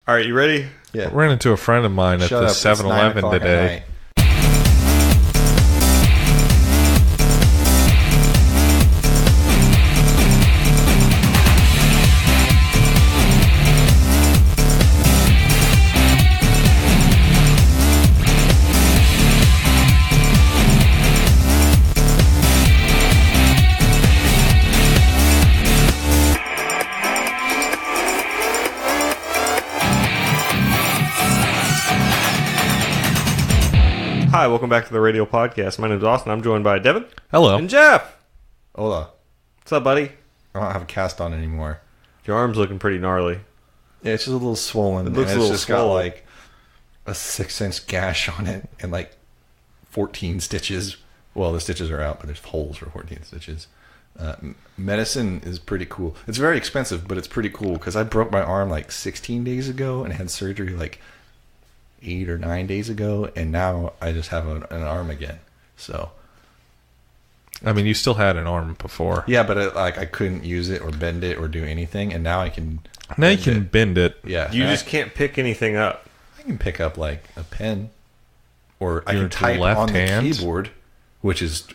All right, you ready? Yeah. I ran into a friend of mine at the 7-Eleven today. Hi, welcome back to the radio podcast. My name's Austin. I'm joined by Devin. Hello. And Jeff. Hola. What's up, buddy? I don't have a cast on anymore. Your arm's looking pretty gnarly. Yeah, it's just a little swollen. It looks and a little it's just swollen. got like a 6-inch gash on it and like 14 stitches. Well, the stitches are out, but there's holes for 14 stitches. Medicine is pretty cool. It's very expensive, but it's pretty cool because I broke my arm like 16 days ago and had surgery like 8 or 9 days ago, and now I just have an arm again. So I mean, you still had an arm before. yeah, but I couldn't use it or bend it or do anything, and now I can. Now you can bend it. Yeah, You just can't pick anything up. I can pick up like a pen, or I Your can type left on the hand? keyboard, which is,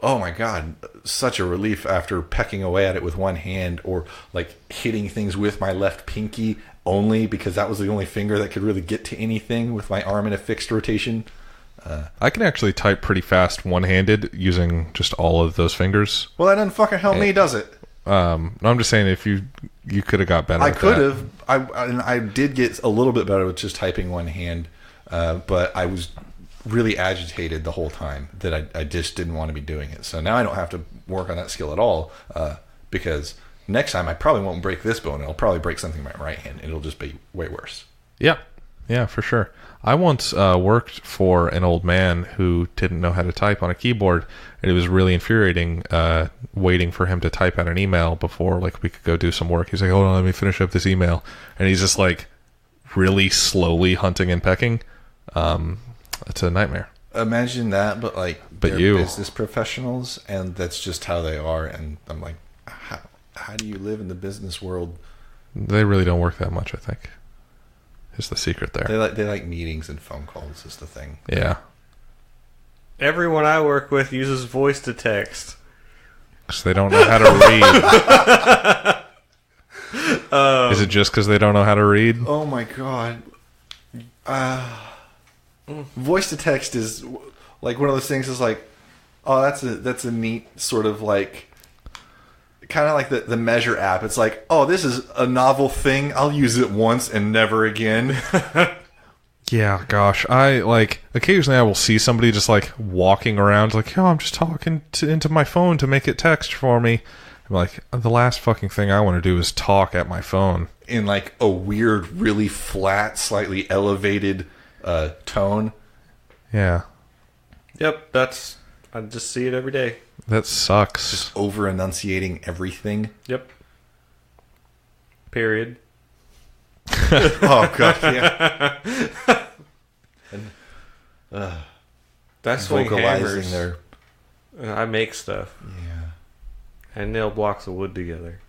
oh my god, such a relief after pecking away at it with one hand, or like hitting things with my left pinky only because that was the only finger that could really get to anything with my arm in a fixed rotation. I can actually type pretty fast one-handed using just all of those fingers. Well, that doesn't fucking help me, does it? No, I'm just saying if you could have got better. I at could that. have. I did get a little bit better with just typing one hand, but I was really agitated the whole time that I just didn't want to be doing it. So now I don't have to work on that skill at all because next time I probably won't break this bone. It'll probably break something in my right hand. It'll just be way worse. Yeah, for sure. I once worked for an old man who didn't know how to type on a keyboard, and it was really infuriating waiting for him to type out an email before like we could go do some work. He's like, hold on, let me finish up this email. And he's just like really slowly hunting and pecking. It's a nightmare. Imagine that, but like But they're you. business professionals, and that's just how they are. And I'm like, how do you live in the business world? They really don't work that much, I think. Is the secret there. They like meetings and phone calls is the thing. Yeah. Everyone I work with uses voice to text. Because they don't know how to read. Is it just because they don't know how to read? Oh my god. Voice to text is like one of those things. Is like, oh, that's a neat sort of like, kind of like the Measure app. It's like, oh, this is a novel thing. I'll use it once and never again. Yeah, gosh. I like occasionally I will see somebody just like walking around like, oh, I'm just talking into my phone to make it text for me. I'm like, the last fucking thing I want to do is talk at my phone. In like a weird, really flat, slightly elevated tone. Yeah. Yep, I just see it every day. That sucks. Just over enunciating everything. Yep. Period. Oh god, yeah. And, That's swing vocalizing hammers. their I make stuff. yeah. I nail blocks of wood together.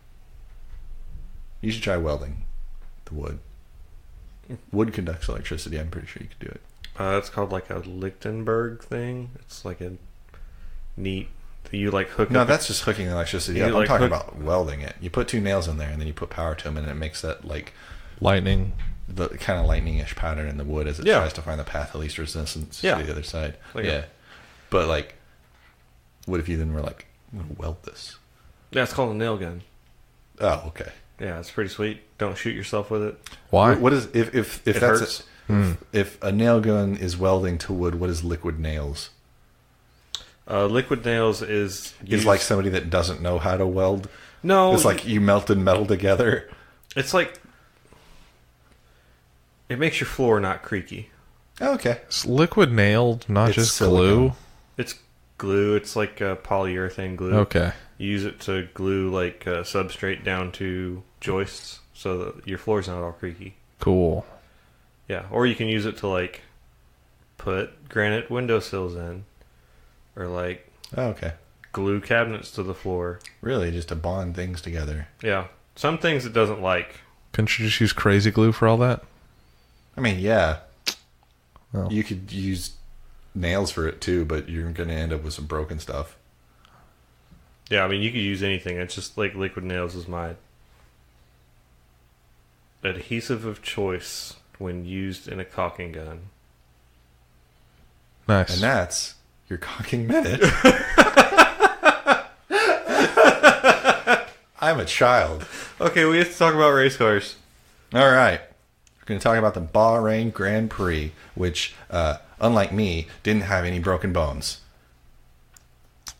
You should try welding the wood. Wood conducts electricity. I'm pretty sure you could do it. It's called like a Lichtenberg thing. It's like a neat. You like hook. No, up that's just hooking the electricity You up. I'm like talking hook- about welding it. You put 2 nails in there, and then you put power to them, and it makes that like Lightning. the kind of lightning-ish pattern in the wood as it Yeah. tries to find the path of least resistance Yeah. to the other side. Like yeah, but like, what if you then were like, I'm gonna weld this? Yeah, it's called a nail gun. Oh, okay. Yeah, it's pretty sweet. Don't shoot yourself with it. Why? What is if It that's hurts. if a nail gun is welding to wood? What is liquid nails? Liquid nails is Is like somebody that doesn't know how to weld. no. It's like you melted metal together. It's like it makes your floor not creaky. Oh, okay. It's liquid nailed, not It's just silicone. glue. It's glue. It's like polyurethane glue. Okay. You use it to glue like substrate down to joists so that your floor's not all creaky. Cool. Yeah, or you can use it to like put granite windowsills in, or like Oh, okay. glue cabinets to the floor. Really, just to bond things together. Yeah, some things it doesn't like. Couldn't you just use crazy glue for all that? I mean, yeah. Well. You could use nails for it too, but you're going to end up with some broken stuff. Yeah, I mean, you could use anything. It's just like liquid nails is my adhesive of choice when used in a caulking gun. Nice. And that's your caulking minute. I'm a child. Okay, we have to talk about race cars. All right. We're going to talk about the Bahrain Grand Prix, which, unlike me, didn't have any broken bones.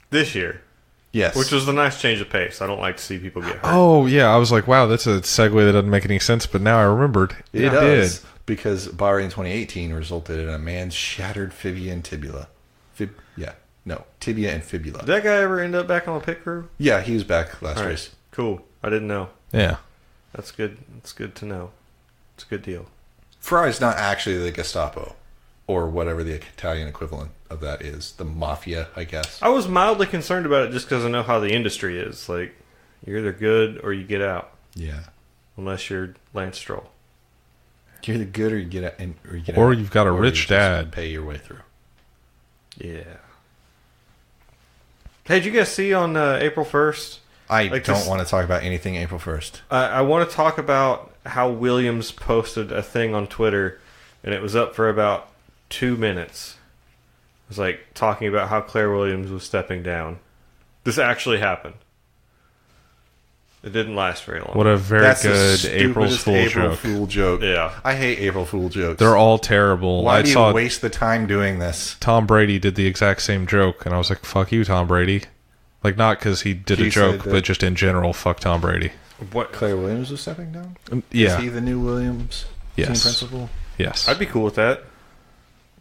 This year. Yes. Which was a nice change of pace. I don't like to see people get hurt. Oh, yeah. I was like, wow, that's a segue that doesn't make any sense, but now I remembered. It does. Because Bahrain 2018 resulted in a man's shattered tibia and tibia. Tibia and fibula. Did that guy ever end up back on the pit crew? Yeah, he was back last All right. race. Cool. I didn't know. Yeah. That's good. That's good to know. It's a good deal. Ferrari's not actually the Gestapo, or whatever the Italian equivalent of that is. The mafia, I guess. I was mildly concerned about it just because I know how the industry is. Like, you're either good or you get out. Yeah. Unless you're Lance Stroll. You're either good or you get out. Or you've got a or rich you just dad. Pay your way through. Yeah. Hey, did you guys see on April 1st? I don't want to talk about anything April 1st. I want to talk about how Williams posted a thing on Twitter, and it was up for about 2 minutes. It was like talking about how Claire Williams was stepping down. This actually happened. It didn't last very long. What a very That's good the April stupidest Fool joke. Fool joke. Yeah. I hate April Fool jokes. They're all terrible. Why I do you saw waste the time doing this? Tom Brady did the exact same joke, and I was like, fuck you, Tom Brady. Like, not because he did He a joke, said that- but just in general, fuck Tom Brady. What? Claire Williams was stepping down? Yeah. Is he the new Williams team Yes. principal? Yes. I'd be cool with that.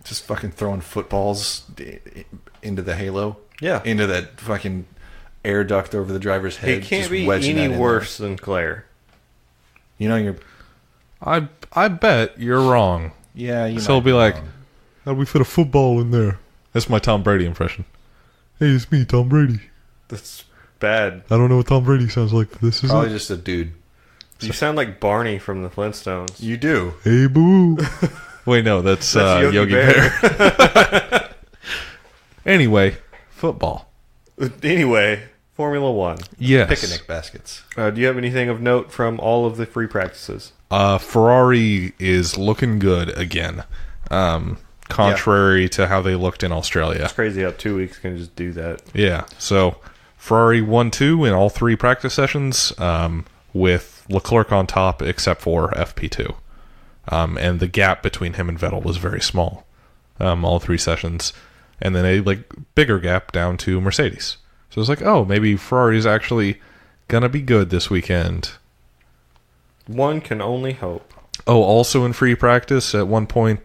Just fucking throwing footballs into the halo? Yeah. Into that fucking air duct over the driver's head. He can't just be wedging any that in worse than Claire. there. You know, you're... I bet you're wrong. Yeah, you So might he'll be like, wrong. how'd we fit a football in there? That's my Tom Brady impression. Hey, it's me, Tom Brady. That's bad. I don't know what Tom Brady sounds like, but this is Probably it. just a dude. You sound like Barney from the Flintstones. You do. Hey, boo. Wait, no, that's Yogi Bear. Anyway, football. Anyway, Formula One. Yes. Picnic baskets. Do you have anything of note from all of the free practices? Ferrari is looking good again. Contrary to how they looked in Australia. It's crazy how 2 weeks can just do that. Yeah, so Ferrari 1-2 in all three practice sessions, with Leclerc on top except for FP2. And the gap between him and Vettel was very small, all three sessions. And then a bigger gap down to Mercedes. So it's like, oh, maybe Ferrari's actually going to be good this weekend. One can only hope. Oh, also in free practice, at one point,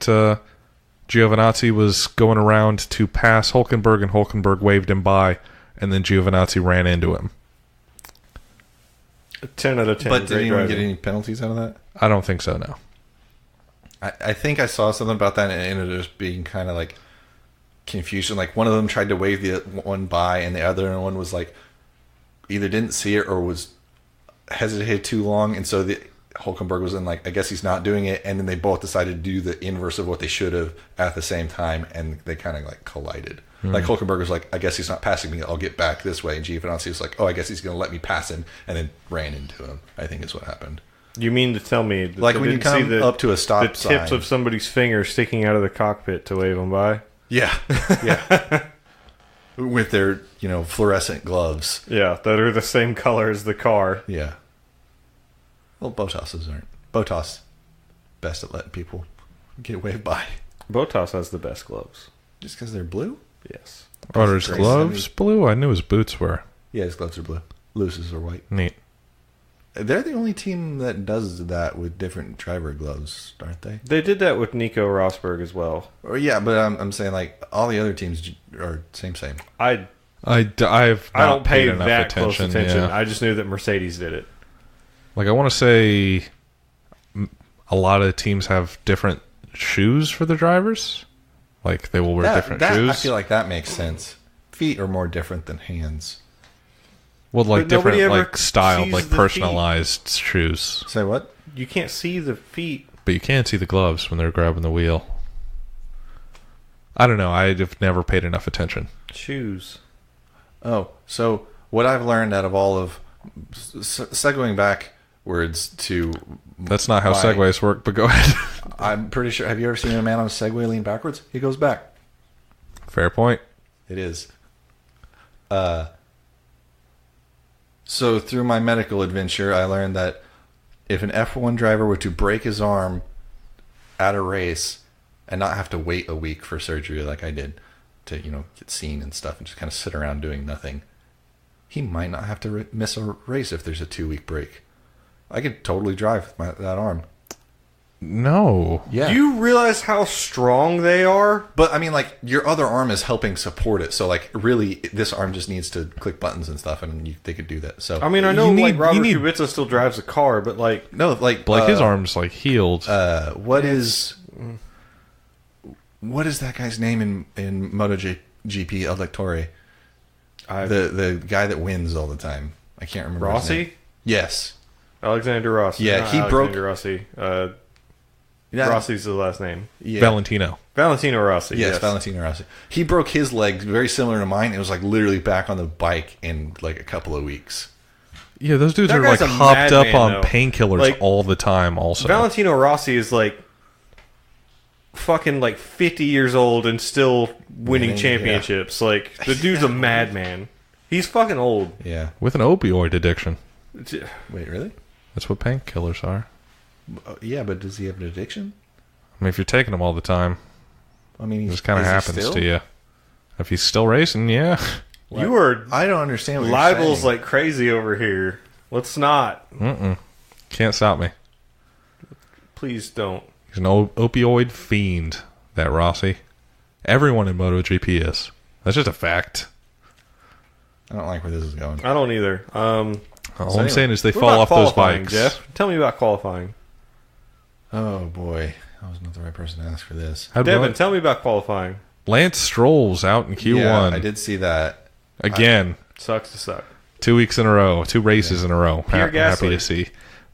Giovinazzi was going around to pass Hülkenberg, and Hülkenberg waved him by, and then Giovinazzi ran into him. 10 out of 10. But did Great anyone driving. get any penalties out of that? I don't think so, no. I think I saw something about that, and it ended up just being kind of like confusion. Like one of them tried to wave the one by, and the other one was like either didn't see it or was hesitated too long, and so the Hülkenberg was in like, I guess he's not doing it, and then they both decided to do the inverse of what they should have at the same time, and they kind of like collided. Like Hülkenberg was like, I guess he's not passing me, I'll get back this way, and Giovinazzi was like, oh, I guess he's going to let me pass him, and then ran into him, I think is what happened. You mean to tell me that Like they when you didn't see come up to a stop the tips sign. of somebody's fingers sticking out of the cockpit to wave them by? Yeah, yeah. With their, fluorescent gloves. Yeah, that are the same color as the car. Yeah. Well, Bottas's aren't. Bottas, best at letting people get waved by. Bottas has the best gloves. Just because they're blue? Yes. Are his Grace, gloves blue? I knew his boots were. Yeah, his gloves are blue. Lewis's are white. Neat. They're the only team that does that with different driver gloves, aren't they? They did that with Nico Rosberg as well. Or yeah, but I'm saying like all the other teams are same. I I've don't pay paid enough that close attention. Yeah. I just knew that Mercedes did it. Like, I want to say a lot of teams have different shoes for the drivers. Like, they will wear different shoes. I feel like that makes sense. Feet are more different than hands. Well, like But nobody different, ever like style, sees like the personalized shoes. Say what? you can't see the feet. But you can see the gloves when they're grabbing the wheel. I don't know. I've never paid enough attention. Shoes. Oh, so what I've learned out of all of segueing backwards to That's not how segways work, but go ahead. I'm pretty sure. Have you ever seen a man on a Segway lean backwards? He goes back. Fair point. It is. So through my medical adventure, I learned that if an F1 driver were to break his arm at a race and not have to wait a week for surgery like I did to, get seen and stuff and just kind of sit around doing nothing, he might not have to miss a race if there's a 2-week break. I could totally drive with that arm. No. Yeah. Do you realize how strong they are? But I mean, like, your other arm is helping support it. So, like, really, this arm just needs to click buttons and stuff, and they could do that. So, I mean, I know Robert Kubica still drives a car, but like, no, like his arm's like healed. What is that guy's name in MotoGP? Electore, the guy that wins all the time. I can't remember. Rossi. His name. Yes, Alexander Rossi. Yeah, he broke Rossi. Yeah. Rossi's the last name. Yeah. Valentino Rossi. Yes, Valentino Rossi. He broke his leg very similar to mine. It was like literally back on the bike in like a couple of weeks. Yeah, those dudes That are like guy's a hopped up madman, on though. painkillers Like, all the time also. Valentino Rossi is like fucking like 50 years old and still winning championships. Yeah. Like, the dude's a madman. He's fucking old. Yeah. With an opioid addiction. Wait, really? That's what painkillers are. Yeah, but does he have an addiction? I mean, if you're taking them all the time, I mean, it just kind of happens still? to you. If he's still racing, yeah. You are I don't understand what libels you're saying. like crazy over here. Let's not. Can't stop me. Please don't. He's an opioid fiend, that Rossi. Everyone in MotoGP is. That's just a fact. I don't like where this is going. I don't either. All I'm saying is they What fall about off those qualifying, bikes. Jeff? Tell me about qualifying. Oh, boy. I was not the right person to ask for this. Devin, tell me about qualifying. Lance Stroll's out in Q1. Yeah, I did see that. Again. Sucks to suck. 2 weeks in a row. 2 races in a row. Pierre Happy Gasly. to see.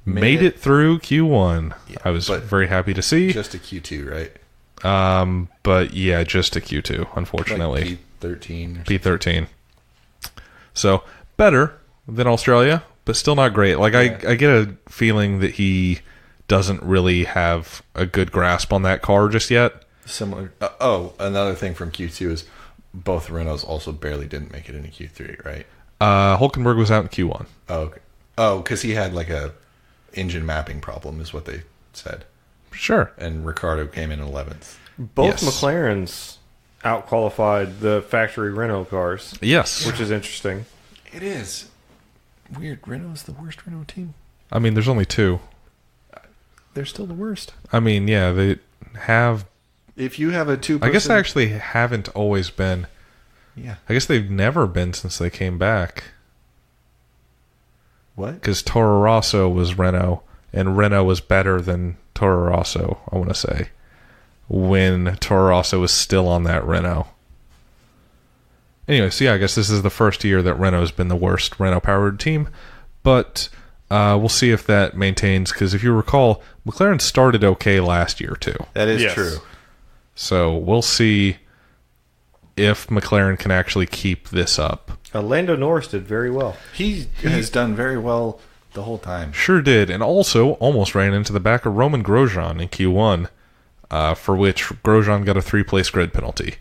Made it through Q1. Yeah, I was but very happy to see. Just a Q2, right? But yeah, just a Q2, unfortunately. Like P13. P13. So, better than Australia, but still not great. Like, I get a feeling that he doesn't really have a good grasp on that car just yet. Similar. Another thing from Q2 is both Renaults also barely didn't make it into Q3, right? Hulkenberg was out in Q1. Oh, okay. Oh, because he had like a engine mapping problem, is what they said. Sure. And Ricardo came in 11th. Both Yes. McLarens out-qualified the factory Renault cars. Yes. Which is interesting. It is. Weird. Renault's the worst Renault team. I mean, there's only 2. They're still the worst. I mean, yeah, they have... If you have a two-person... I guess they actually haven't always been... Yeah. I guess they've never been since they came back. What? Because Toro Rosso was Renault, and Renault was better than Toro Rosso, I want to say, when Toro Rosso was still on that Renault. Anyway, so yeah, I guess this is the first year that Renault's been the worst Renault-powered team, but we'll see if that maintains, because if you recall, McLaren started okay last year, too. That is Yes. true. So we'll see if McLaren can actually keep this up. Lando Norris did very well. He has done very well the whole time. Sure did, and also almost ran into the back of Roman Grosjean in Q1, for which Grosjean got a 3-place grid penalty.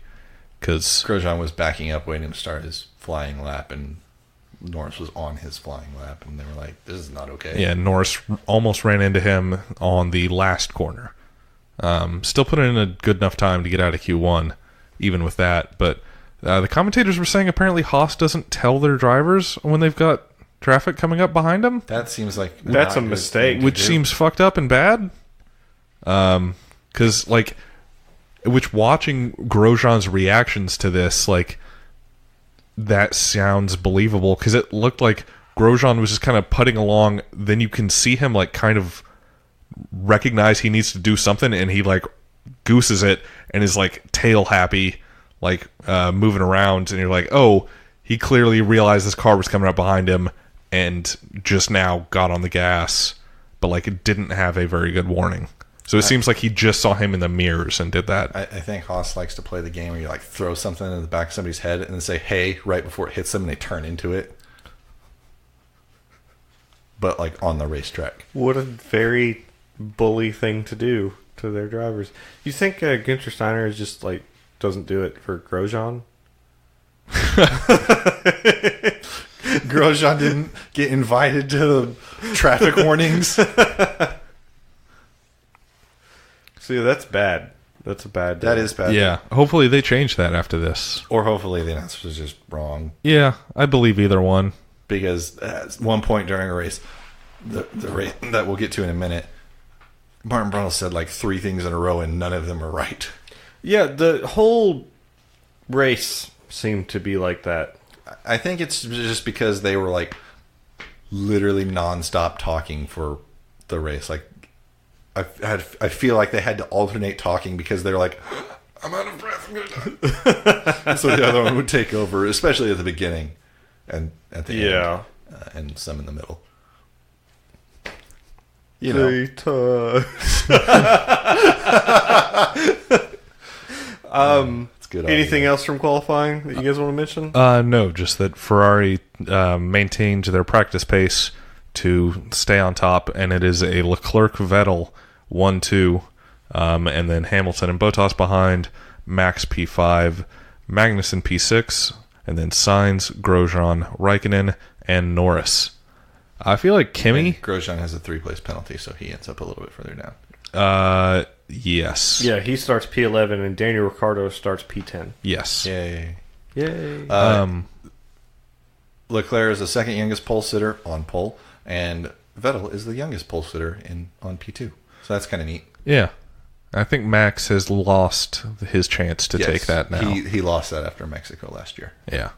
Because Grosjean was backing up waiting to start his flying lap, and Norris was on his flying lap, and they were like, this is not okay. yeah, Norris almost ran into him on the last corner. Still put in a good enough time to get out of Q1, even with that. But the commentators were saying apparently Haas doesn't tell their drivers when they've got traffic coming up behind them. That seems like That's not a good mistake. thing to Which do. seems fucked up and bad. Because, like, which watching Grosjean's reactions to this, like, that sounds believable. Because it looked like Grosjean was just kind of putting along. Then you can see him, like, kind of recognize he needs to do something. And he, like, gooses it and is, like, tail happy, like, moving around. And you're like, oh, he clearly realized this car was coming up behind him and just now got on the gas but like it didn't have a very good warning. So it seems like he just saw him in the mirrors and did that. I think Haas likes to play the game where you like throw something in the back of somebody's head and then say, hey, right before it hits them, and they turn into it. But like on the racetrack. What a very bully thing to do to their drivers. You think Günther Steiner is just like doesn't do it for Grosjean? Grosjean didn't get invited to the traffic warnings. See, that's bad. That's a bad deal. That is bad. Yeah. Hopefully they change that after this. Or hopefully the announcer was just wrong. Yeah, I believe either one. Because at one point during a race, the race that we'll get to in a minute, Martin Brundle said like 3 things in a row and none of them are right. Yeah, the whole race seemed to be like that. I think it's just because they were like literally nonstop talking for the race. Like I feel like they had to alternate talking because they're like, I'm out of breath. I'm gonna die. So the other one would take over, especially at the beginning and at the end, and some in the middle. You know, it's good. Anything else from qualifying that you guys want to mention? No, just that Ferrari maintained their practice pace to stay on top, and it is a Leclerc-Vettel 1-2, and then Hamilton and Bottas behind, Max P5, Magnussen P6, and then Sainz, Grosjean, Raikkonen, and Norris. I feel like Kimi... And Grosjean has a 3-place penalty, so he ends up a little bit further down. Yes. Yeah, he starts P11, and Daniel Ricciardo starts P10. Yes. Yay. Leclerc is the second youngest pole sitter on pole, and Vettel is the youngest pole sitter on P2. So that's kind of neat. Yeah. I think Max has lost his chance to take that now. He lost that after Mexico last year. Yeah.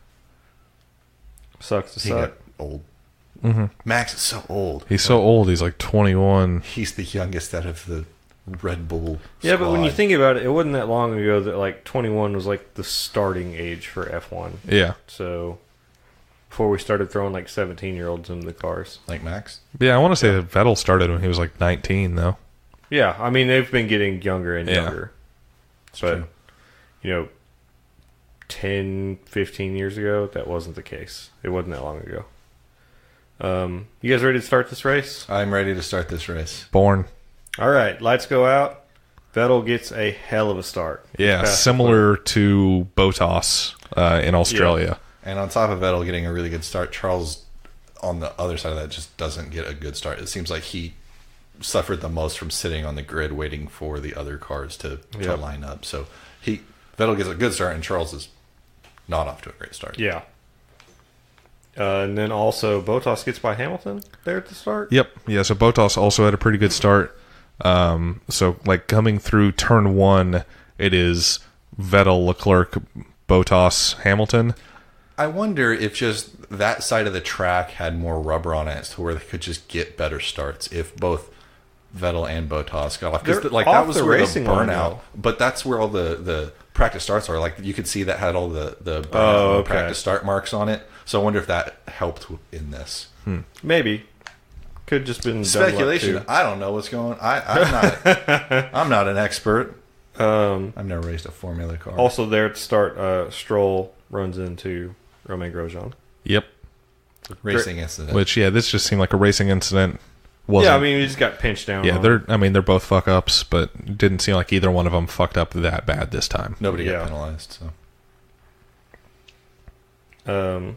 Sucks to He suck. got old. Mm-hmm. Max is so old. He's so old. He's like 21. He's the youngest out of the Red Bull Yeah, but when you squad. think about it, it wasn't that long ago that like 21 was like the starting age for F1. Yeah. So before we started throwing like 17-year-olds into the cars. Like Max? Yeah, I want to say that Vettel started when he was like 19, though. Yeah, I mean, they've been getting younger and younger. But, true. 10, 15 years ago, that wasn't the case. It wasn't that long ago. You guys ready to start this race? I'm ready to start this race. Born. All right, lights go out. Vettel gets a hell of a start. Yeah, similar to Bottas in Australia. And on top of Vettel getting a really good start, Charles, on the other side of that, just doesn't get a good start. It seems like he suffered the most from sitting on the grid waiting for the other cars to line up. So Vettel gets a good start, and Charles is not off to a great start. Yeah. And then also Bottas gets by Hamilton there at the start. Yep. Yeah, so Bottas also had a pretty good start. So, like, coming through turn 1, it is Vettel, Leclerc, Bottas, Hamilton. I wonder if just that side of the track had more rubber on it to where they could just get better starts if both Vettel and Bottas got off. Because They're that off was the where the racing line, burnout. though. But that's where all the practice starts are. Like, you could see that had all the burnout okay. practice start marks on it. So I wonder if that helped in this. Maybe. Could just been Speculation. dumb luck, I don't know what's going on. I'm not an expert. too. I've never raced a Formula car. Also there at the start, Stroll runs into Romain Grosjean. Yep. Racing incident. Which, yeah, this just seemed like a racing incident. Wasn't, Yeah, I mean, he just got pinched down. yeah, on. they're both fuck ups, but it didn't seem like either one of them fucked up that bad this time. Nobody Yeah. got penalized. So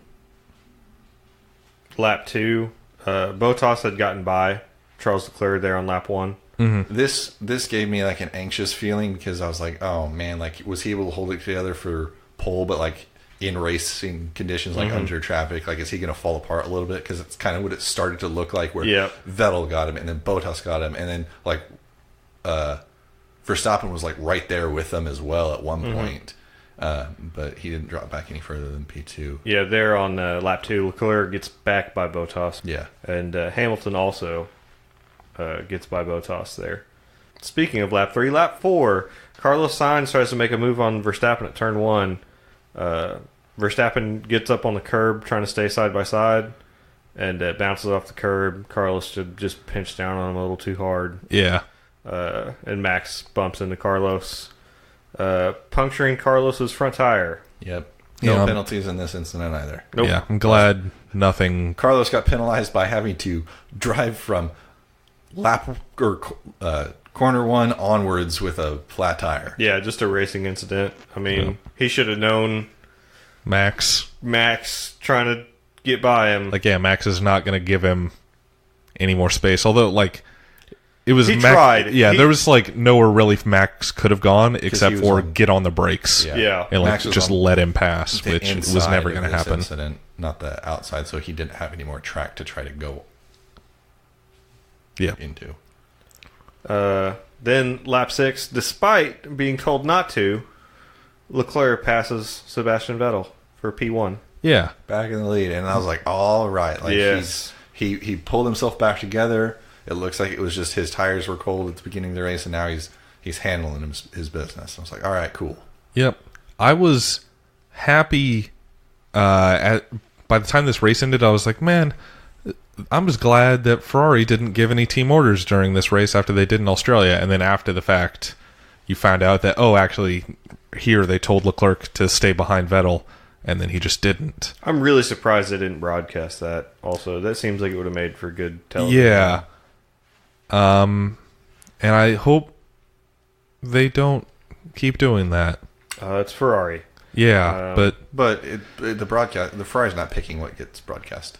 Lap 2, Bottas had gotten by Charles Leclerc there on lap 1. This gave me like an anxious feeling because I was like, oh man, like was he able to hold it together for pole, but like in racing conditions, like under traffic, like is he going to fall apart a little bit? Because it's kind of what it started to look like, where Vettel got him and then Bottas got him, and then like Verstappen was like right there with them as well at one point, but he didn't drop back any further than P2. Yeah, there on lap 2, Leclerc gets back by Bottas. Yeah, And Hamilton also gets by Bottas there. Speaking of lap 3, lap 4, Carlos Sainz tries to make a move on Verstappen at turn 1. Verstappen gets up on the curb trying to stay side by side. and it bounces off the curb. Carlos should just pinch down on him a little too hard. Yeah. And Max bumps into Carlos, puncturing Carlos's front tire. Yep. No penalties in this incident either. Nope. Yeah, I'm glad nothing. Carlos got penalized by having to drive from lap or corner one onwards with a flat tire. Yeah, just a racing incident. I mean, he should have known Max trying to get by him. Like, yeah, Max is not going to give him any more space. Although, like, it was he tried. Yeah, there was like nowhere really Max could have gone except for get on the brakes. Yeah. And like just let him pass, which was never going to happen. Incident, not the outside, so he didn't have any more track to try to go into. Then lap 6, despite being told not to, Leclerc passes Sebastian Vettel for P1. Yeah. Back in the lead, and I was like, all right. Like he pulled himself back together. It looks like it was just his tires were cold at the beginning of the race, and now he's handling his business. I was like, all right, cool. Yep. I was happy by the time this race ended. I was like, man, I'm just glad that Ferrari didn't give any team orders during this race after they did in Australia. And then after the fact, you found out that, actually, here they told Leclerc to stay behind Vettel, and then he just didn't. I'm really surprised they didn't broadcast that also. That seems like it would have made for good television. Yeah. And I hope they don't keep doing that. It's Ferrari. Yeah, but the Ferrari's not picking what gets broadcast.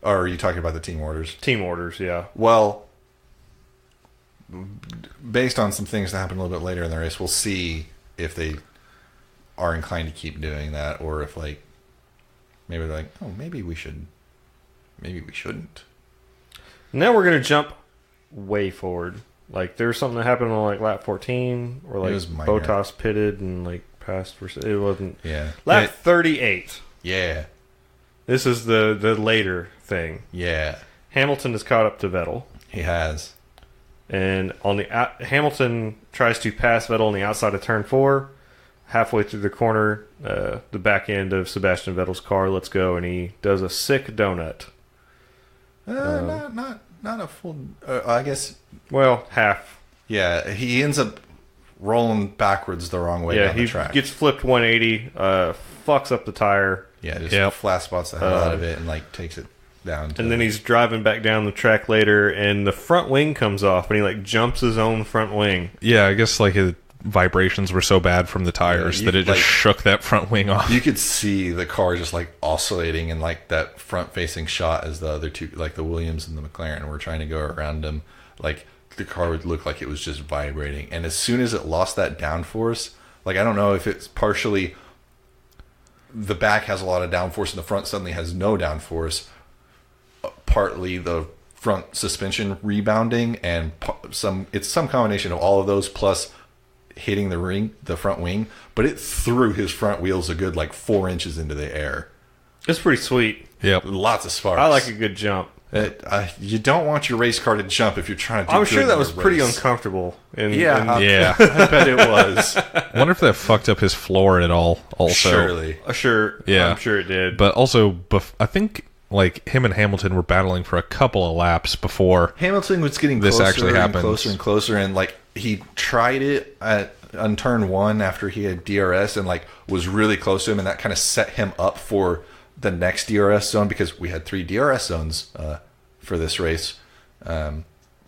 Or are you talking about the team orders? Team orders, yeah. Well, based on some things that happen a little bit later in the race, we'll see if they are inclined to keep doing that, or if maybe they're like, maybe we shouldn't. Now we're gonna jump way forward. Like, there's something that happened on like lap 14, or like Bottas pitted and like passed. It wasn't. Yeah. Lap 38. Yeah. This is the later thing. Yeah. Hamilton has caught up to Vettel. He has. And on the Hamilton tries to pass Vettel on the outside of turn 4. Halfway through the corner, the back end of Sebastian Vettel's car lets go, and he does a sick donut. Not a full. I guess. Well, half. Yeah, he ends up rolling backwards the wrong way down the track. Yeah, he gets flipped 180, fucks up the tire. Yeah, just flat spots the hell out of it and like takes it down. And then he's driving back down the track later, and the front wing comes off, and he like jumps his own front wing. Yeah, I guess like his vibrations were so bad from the tires that it just shook that front wing off. You could see the car just like oscillating in like that front facing shot as the other two, like the Williams and the McLaren, were trying to go around him. Like the car would look like it was just vibrating. And as soon as it lost that downforce, like I don't know if it's partially the back has a lot of downforce and the front suddenly has no downforce, partly the front suspension rebounding, and it's some combination of all of those plus hitting the front wing, but it threw his front wheels a good like 4 inches into the air. It's pretty sweet. Yep. Lots of sparks. I like a good jump. You don't want your race car to jump if you're trying to do I'm sure that was race. Pretty uncomfortable. Yeah. I bet it was. I wonder if that fucked up his floor at all also. Surely. Sure. Yeah. I'm sure it did. But also, I think like him and Hamilton were battling for a couple of laps before Hamilton was getting this actually happened. Closer and closer, and like he tried it on turn 1 after he had DRS and like was really close to him, and that kind of set him up for the next DRS zone, because we had 3 DRS zones for this race.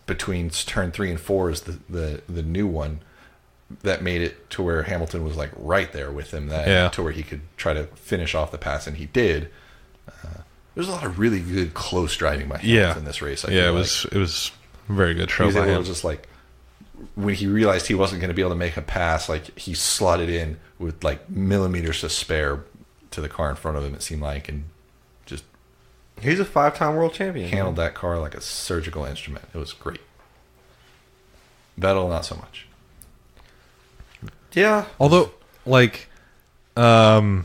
Between turn 3 and 4 is the new one that made it to where Hamilton was like right there with him, to where he could try to finish off the pass, and he did. There's a lot of really good close driving by Hamilton in this race. It was a very good show by him. Just like when he realized he wasn't going to be able to make a pass, like he slotted in with like millimeters to spare to the car in front of him, it seemed like, and just he's a 5-time world champion. Handled that car like a surgical instrument. It was great. Vettel, not so much. Yeah. Although, like, not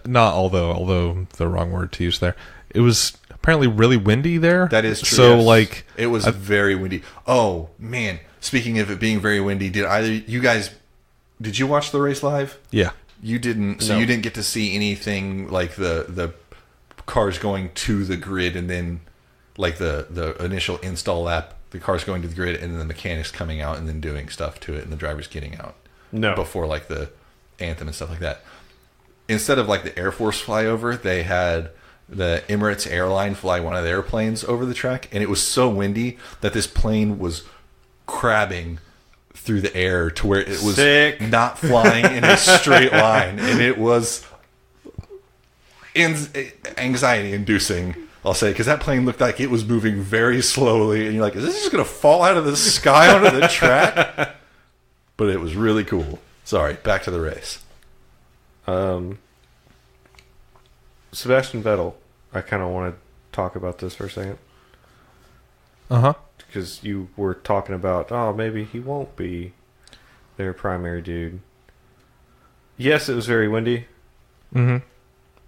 although the wrong word to use there. It was apparently really windy there. That is true. So, like, it was very windy. Oh man! Speaking of it being very windy, did you watch the race live? Yeah. You didn't, so you didn't get to see anything like the cars going to the grid, and then like the initial install lap, the car's going to the grid, and then the mechanics coming out and then doing stuff to it, and the drivers getting out. No. Before like the anthem and stuff like that. Instead of like the Air Force flyover, they had the Emirates airline fly one of their planes over the track, and it was so windy that this plane was crabbing through the air to where it was Sick. not flying in a straight line, and it was anxiety inducing, I'll say, because that plane looked like it was moving very slowly, and you're like, is this just going to fall out of the sky onto the track? But it was really cool. Sorry, back to the race. Sebastian Vettel, I kind of want to talk about this for a second. Uh-huh. Because you were talking about, oh, maybe he won't be their primary dude. Yes, it was very windy. Mm-hmm.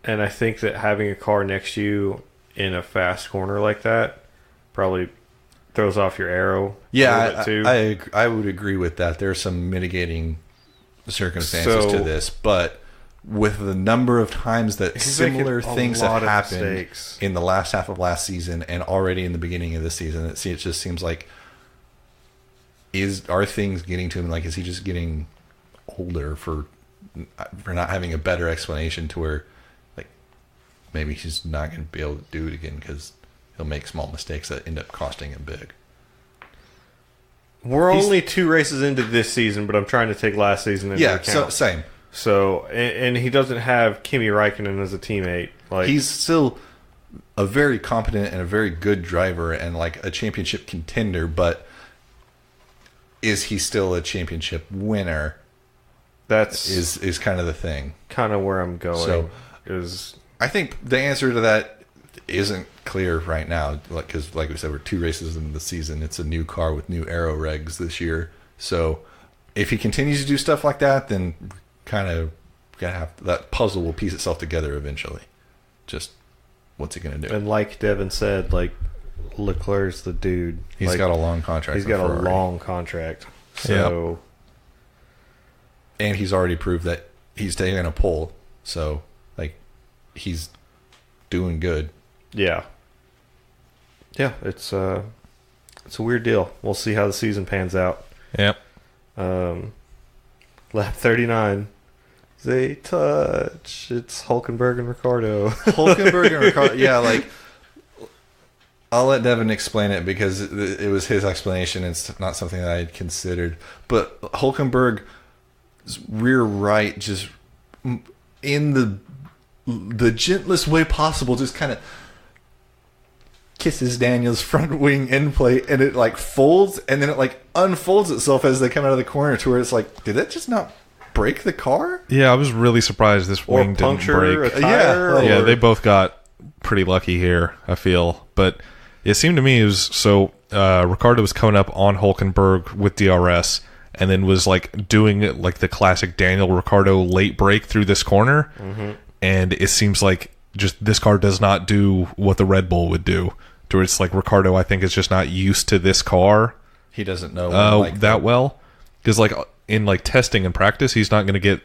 And I think that having a car next to you in a fast corner like that probably throws off your arrow. Yeah, a little bit too. I would agree with that. There's some mitigating circumstances to this, but with the number of times that similar things have happened in the last half of last season and already in the beginning of this season, it just seems like are things getting to him? Like, is he just getting older for not having a better explanation to where, like, maybe he's not going to be able to do it again because he'll make small mistakes that end up costing him big. We're only 2 races into this season, but I'm trying to take last season into account. Yeah, same. So, and he doesn't have Kimi Räikkönen as a teammate. Like, he's still a very competent and a very good driver and like a championship contender, but is he still a championship winner? That's is kind of the thing. Kind of where I'm going. So, is I think the answer to that isn't clear right now, because like we said, we're 2 races into the season. It's a new car with new aero regs this year. So if he continues to do stuff like that, then kind of gotta have that puzzle will piece itself together eventually. Just what's he going to do? And like Devin said, like, Leclerc's the dude. He's got a long contract. He's got a long contract. So, and he's already proved that he's taking a pole. So, like, he's doing good. Yeah. Yeah, it's a weird deal. We'll see how the season pans out. Yep. Lap 39. They touch. It's Hulkenberg and Ricardo. Hulkenberg and Ricardo. Yeah, like, I'll let Devin explain it because it was his explanation. It's not something that I had considered. But Hulkenberg's rear right, just in the gentlest way possible, just kind of kisses Daniel's front wing end plate, and it like folds, and then it like unfolds itself as they come out of the corner to where it's like, did that just not break the car? Yeah, I was really surprised this wing didn't break. A tire, yeah, they both got pretty lucky here, I feel. But it seemed to me it was so Ricardo was coming up on Hulkenberg with DRS, and then was like doing like the classic Daniel Ricciardo late break through this corner, and it seems like just this car does not do what the Red Bull would do. To where it's like Ricardo, I think, is just not used to this car. He doesn't know like that well, because like in like testing and practice, he's not going to get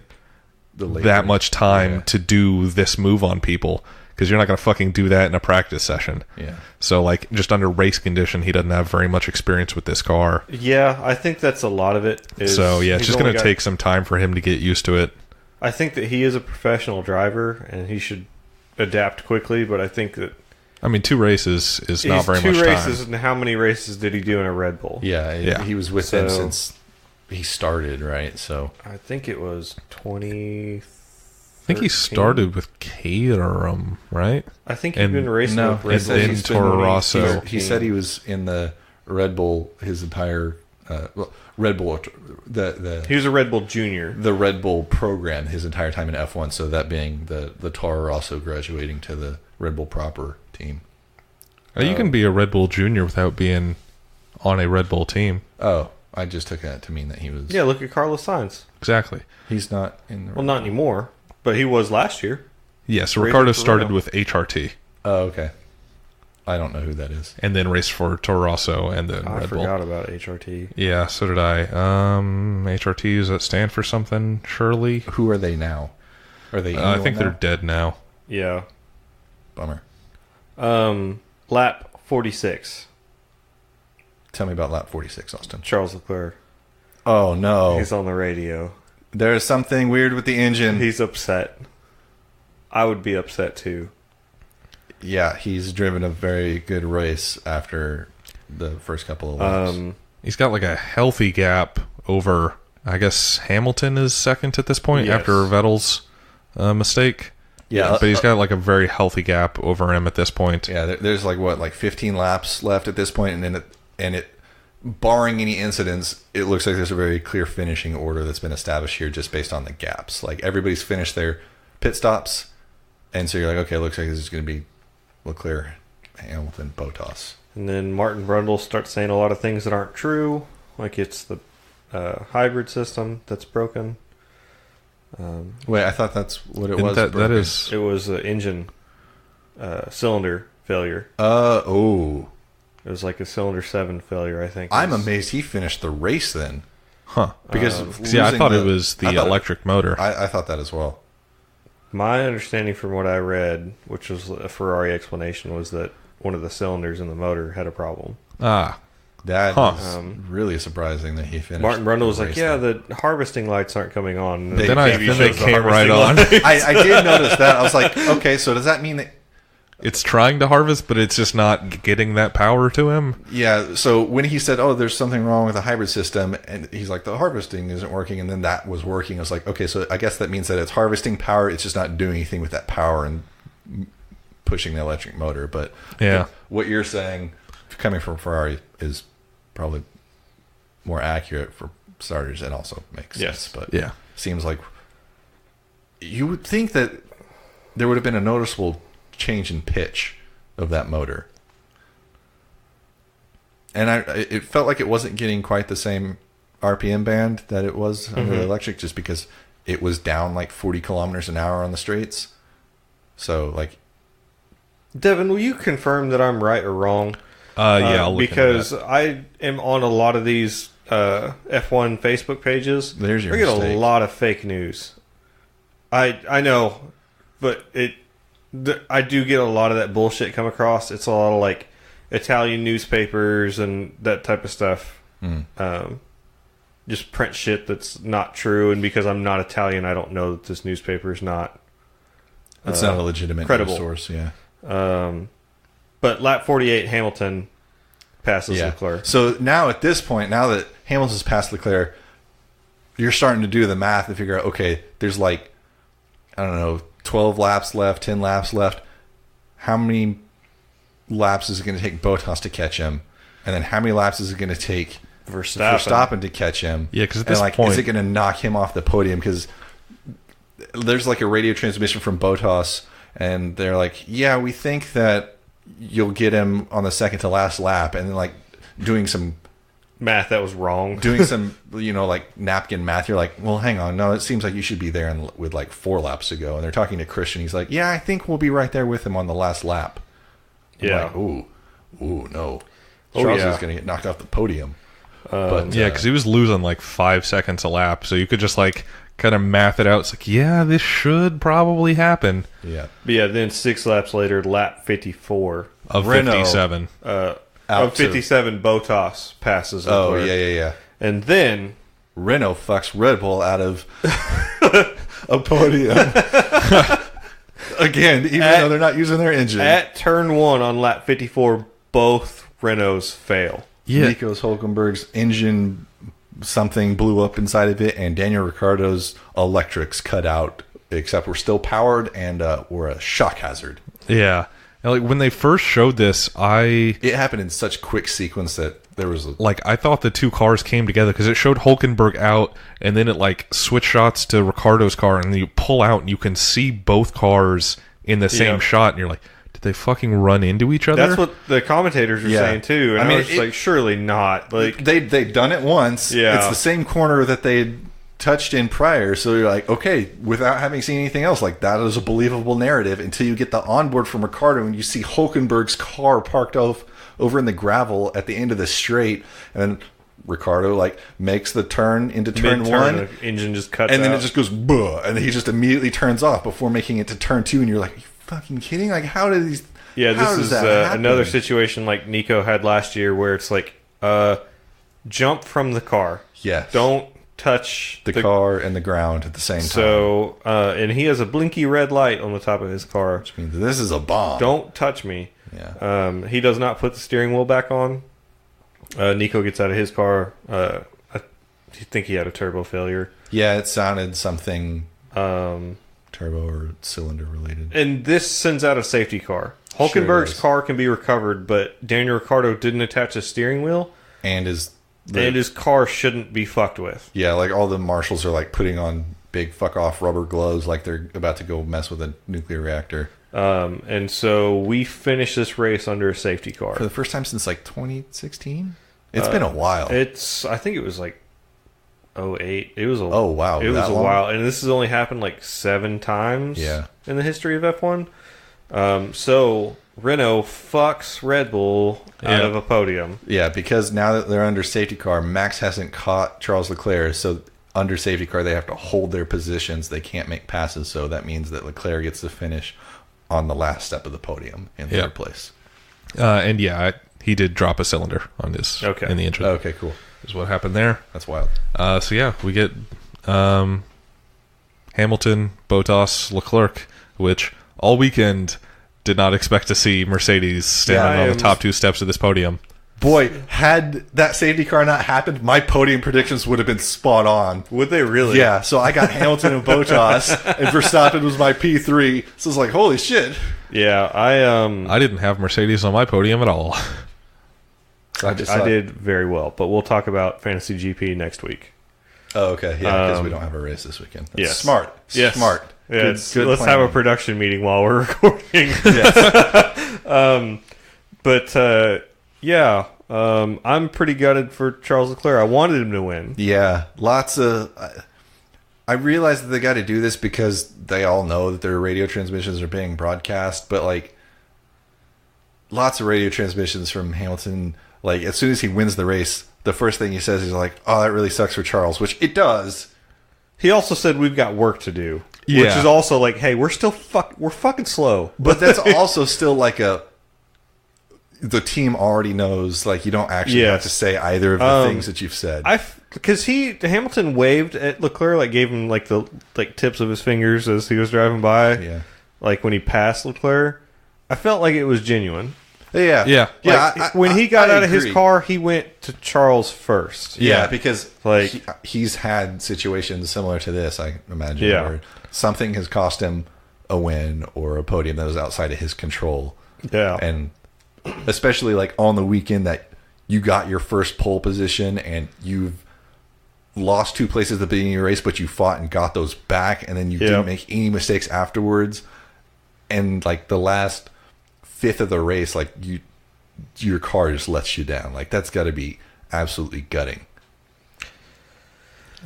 that much time to do this move on people, because you're not going to fucking do that in a practice session. Yeah. So like just under race condition, he doesn't have very much experience with this car. Yeah, I think that's a lot of it. So yeah, it's just going to take some time for him to get used to it. I think that he is a professional driver and he should adapt quickly, but I think that 2 races is not very much time. 2 races, and how many races did he do in a Red Bull? Yeah. He was with them since he started, right? So I think it was 20. I think he started with Caterham, right? I think he's been racing with Red Bull in Toro Rosso. He said he was in the Red Bull his entire Red Bull. He was a Red Bull junior. The Red Bull program his entire time in F1. So that being the Toro Rosso graduating to the Red Bull proper team. You can be a Red Bull junior without being on a Red Bull team. Oh, I just took that to mean that he was. Yeah, look at Carlos Sainz. Exactly. He's not in the. Well, not anymore, but he was last year. Yeah, so Ricardo started with HRT. Oh, okay. I don't know who that is. And then raced for Toro Rosso and then I Red Bull. forgot about HRT. Yeah, so did I. HRT, does that stand for something, surely? Who are they now? Are they? I think now? they're dead now. Yeah. Bummer. Lap 46. Tell me about lap 46, Austin. Charles Leclerc. Oh, no. He's on the radio. There's something weird with the engine. He's upset. I would be upset too. Yeah, he's driven a very good race after the first couple of laps. He's got like a healthy gap over, I guess Hamilton is second at this point Yes. after Vettel's mistake. Yeah, But he's got like a very healthy gap over him at this point. Yeah, there's like 15 laps left at this point, and then barring any incidents, it looks like there's a very clear finishing order that's been established here just based on the gaps. Like everybody's finished their pit stops, and so you're like, okay, it looks like this is going to be Leclerc, Hamilton, Bottas. And then Martin Brundle starts saying a lot of things that aren't true, like it's the hybrid system that's broken. Wait, I thought that's what it was. That is... It was an engine cylinder failure. It was like a cylinder 7 failure, I think. I'm amazed he finished the race then. Huh. Because I thought it was the electric motor. I thought that as well. My understanding from what I read, which was a Ferrari explanation, was that one of the cylinders in the motor had a problem. Ah. That is really surprising that he finished. Martin Brundle was the like, race yeah, then. the harvesting lights aren't coming on. And Then the TV they shows the came right harvesting on. lights. I did notice that. I was like, okay, so does that mean that... It's trying to harvest, but it's just not getting that power to him. Yeah, so when he said, oh, there's something wrong with the hybrid system, and he's like, the harvesting isn't working, and then that was working. I was like, okay, so I guess that means that it's harvesting power, it's just not doing anything with that power and pushing the electric motor. But Yeah. what you're saying, coming from Ferrari, is probably more accurate for starters and also makes Yes. sense. But Yeah. seems like you would think that there would have been a noticeable change in pitch of that motor. And it felt like it wasn't getting quite the same RPM band that it was under the electric, just because it was down like 40 kilometers an hour on the straights. So, like... Devin, will you confirm that I'm right or wrong? Yeah, I'll look into because that. I am on a lot of these F1 Facebook pages. There's your I get mistake. a lot of fake news. I know, but I do get a lot of that bullshit come across. It's a lot of like Italian newspapers and that type of stuff. Just print shit that's not true, and because I'm not Italian, I don't know that this newspaper is not. It's not a legitimate credible news source, yeah. But lap 48, Hamilton passes Yeah. Leclerc. So now at this point, now that Hamilton's passed Leclerc, you're starting to do the math and figure out, okay, there's like, I don't know, 12 laps left, 10 laps left. How many laps is it going to take Bottas to catch him? And then how many laps is it going to take Verstappen to catch him? Yeah, because at and this like, point... is it going to knock him off the podium? Because there's like a radio transmission from Bottas, and they're like, yeah, we think that you'll get him on the second to last lap, and then like doing some Math that was wrong. doing some like napkin math. You're like, well, hang on, no, it seems like you should be there with like 4 laps to go. And they're talking to Christian. He's like, yeah, I think we'll be right there with him on the last lap. I'm Yeah. like, ooh, no, Oh, Charles yeah. is going to get knocked off the podium. But Yeah, because he was losing like 5 seconds a lap, so you could just like kind of math it out. It's like, yeah, this should probably happen. yeah, But yeah, then 6 laps later, lap 54. Of Renault. 57. Of 57, Bottas passes oh Leclerc. yeah. And then Renault fucks Red Bull out of a podium again, even though they're not using their engine. at turn 1 on lap 54, both Renaults fail. Yeah. Nico Hülkenberg's engine something blew up inside of it, and Daniel Ricciardo's electrics cut out, except we're still powered and we're a shock hazard. Yeah. And, like when they first showed this, It happened in such quick sequence that there was I thought the two cars came together because it showed Hulkenberg out, and then it like switched shots to Ricardo's car, and then you pull out and you can see both cars in the same Yep. shot, and you're like, did they fucking run into each other? That's what the commentators were Yeah. saying too. And I I, mean, was just like, surely not. Like, they'd done it once. Yeah. It's the same corner that they'd touched in prior, so you're like, okay, without having seen anything else, like that is a believable narrative until you get the onboard from Ricardo and you see Hulkenberg's car parked over in the gravel at the end of the straight, and then Ricardo like makes the turn into turn mid-turn, one, the engine just cuts and then out. it just goes buh, and he just immediately turns off before making it to turn 2, and you're like, are you fucking kidding? Like, how do these? Yeah, how this does is that happen? another situation like Nico had last year, where it's like, jump from the car. Yes. Don't touch the car and the ground at the same time. So, and he has a blinky red light on the top of his car. Which means this is a bomb. Don't touch me. Yeah. He does not put the steering wheel back on. Nico gets out of his car. I think he had a turbo failure. Yeah, it sounded something turbo or cylinder related. And this sends out a safety car. Hulkenberg's car can be recovered, but Daniel Ricciardo didn't attach a steering wheel. And his car shouldn't be fucked with. Yeah, like all the marshals are like putting on big fuck off rubber gloves like they're about to go mess with a nuclear reactor. And so we finished this race under a safety car. For the first time since like 2016? It's been a while. I think it was like 08. It was oh wow. It was a while. And this has only happened like 7 times in the history of F1. So Renault fucks Red Bull out of a podium. Yeah, because now that they're under safety car, Max hasn't caught Charles Leclerc, so under safety car they have to hold their positions. They can't make passes, so that means that Leclerc gets to finish on the last step of the podium in third place. And he did drop a cylinder on this in the engine. Okay, cool. Is what happened there. That's wild. We get Hamilton, Bottas, Leclerc, which all weekend did not expect to see Mercedes standing on the top 2 steps of this podium. Boy, had that safety car not happened, my podium predictions would have been spot on. Would they really? Yeah, so I got Hamilton and Bottas, and Verstappen was my P3. So it's like, holy shit. Yeah, I didn't have Mercedes on my podium at all. So I did very well, but we'll talk about Fantasy GP next week. Oh, okay. Yeah, because we don't have a race this weekend. That's smart. Yes. Smart. Yeah, good let's have a production meeting while we're recording. Yes. I'm pretty gutted for Charles Leclerc. I wanted him to win. Yeah, lots of... I realize that they got to do this because they all know that their radio transmissions are being broadcast, but like lots of radio transmissions from Hamilton, like as soon as he wins the race, the first thing he says is like, oh, that really sucks for Charles, which it does. He also said we've got work to do, which Yeah. is also like, hey, we're fucking slow. But that's also still like the team already knows, like you don't actually have to say either of the things that you've said. Because Hamilton waved at Leclerc, like gave him like the tips of his fingers as he was driving by. Yeah. Like when he passed Leclerc, I felt like it was genuine. Yeah. Yeah. Like, when he got out of his car, he went to Charles first. Yeah, because like he's had situations similar to this, I imagine, Yeah. where something has cost him a win or a podium that was outside of his control. Yeah. And especially like on the weekend that you got your first pole position and you've lost 2 places at the beginning of your race, but you fought and got those back, and then you didn't make any mistakes afterwards. And like the last 5th of the race, like your car just lets you down. Like that's got to be absolutely gutting.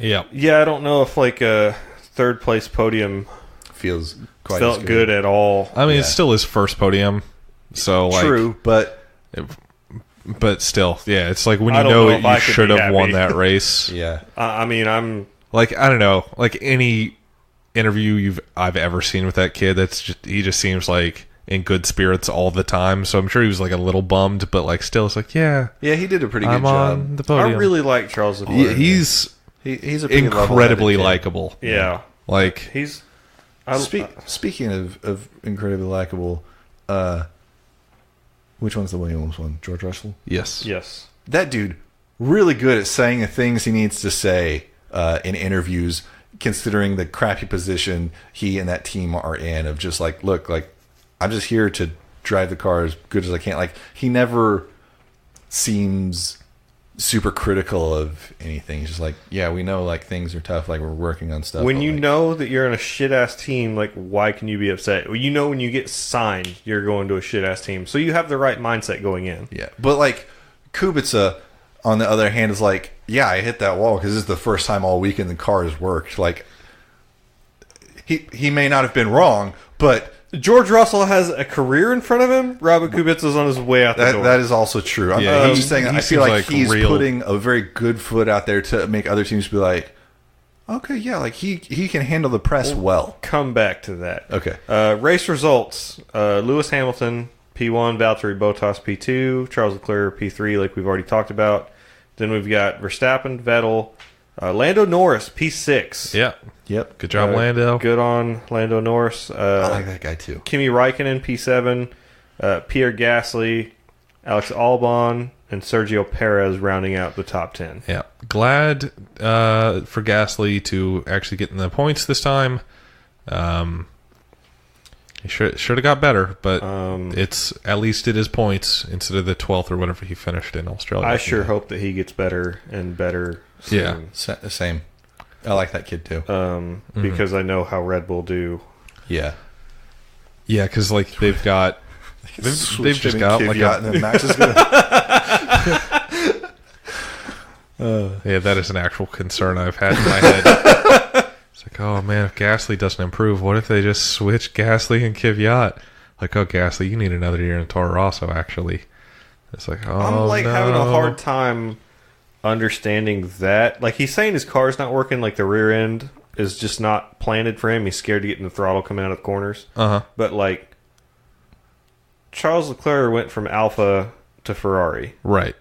Yeah. Yeah, I don't know if like a 3rd place podium Feels quite felt as good at all. I mean, it's still his first podium. So like, True, but still, yeah, it's like when I you don't know know it, if I you could should be have won happy. that race. yeah. I mean, I'm Like, I don't know, like any interview I've ever seen with that kid, he just seems like in good spirits all the time. So I'm sure he was like a little bummed, but like still, it's like, yeah, He did a pretty good I'm job. on the podium. I really like Charles Leclerc. He's He's a pretty incredibly level-headed kid. likable. Yeah, Like he's. Speaking of incredibly likable, which one's the Williams one? George Russell? yes. That dude, really good at saying the things he needs to say in interviews, considering the crappy position he and that team are in, of just like, look, like, I'm just here to drive the car as good as I can. Like, he never seems super critical of anything. He's just like, yeah, we know like things are tough, like we're working on stuff. When but, you like, know that you're in a shit ass team, like why can you be upset? Well, you know when you get signed, you're going to a shit ass team, so you have the right mindset going in. yeah, but like Kubica, on the other hand, is like, yeah, I hit that wall because this is the first time all weekend the car has worked. Like, he may not have been wrong, but George Russell has a career in front of him. Robert Kubica's on his way out the door. that is also true. I'm just saying, he I feel seems like like he's real- putting a very good foot out there to make other teams be like, Okay, yeah, like he can handle the press well. Come back to that. Okay. Race results. Lewis Hamilton, P1, Valtteri Bottas, P2, Charles Leclerc, P3, like we've already talked about. Then we've got Verstappen, Vettel, Lando Norris, P6. Yeah. Yep. Good job, Lando. Good on Lando Norris. I like that guy too. Kimi Räikkönen, P7, Pierre Gasly, Alex Albon, and Sergio Perez rounding out the top 10. Yeah. Glad for Gasly to actually get in the points this time. He should have got better, but at least it is points instead of the 12th or whatever he finished in Australia. I sure hope that he gets better and better soon. Yeah. Same. I like that kid too. Because I know how Red Bull do. Yeah. Yeah, because like they've got... They've just got like and then Max is gonna... yeah, that is an actual concern I've had in my head. It's like, oh man, if Gasly doesn't improve, what if they just switch Gasly and Kvyat? Like, oh Gasly, you need another year in Toro Rosso. Actually, it's like, oh, I'm like no. having a hard time understanding that. Like he's saying his car's not working. Like the rear end is just not planted for him. He's scared to get in the throttle coming out of the corners. But like. Charles Leclerc went from Alfa to Ferrari. Right.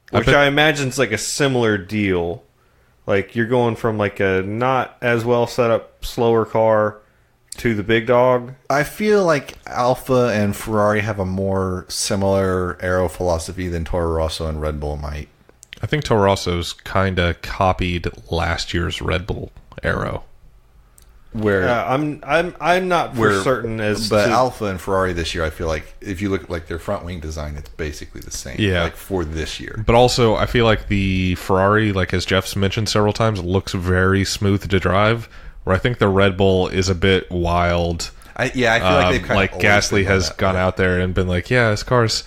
Which I imagine is like a similar deal. Like you're going from like a not as well set up slower car to the big dog. I feel like Alfa and Ferrari have a more similar aero philosophy than Toro Rosso and Red Bull might. I think Toro Rosso's kind of copied last year's Red Bull aero. Where I'm not for certain as but to, Alfa and Ferrari this year, I feel like if you look at like their front wing design, it's basically the same. Yeah. Like for this year. But also, I feel like the Ferrari, like as Jeff's mentioned several times, looks very smooth to drive. Where I think the Red Bull is a bit wild. I feel like they've kind like of Gasly has gone out there and been like, yeah, this car's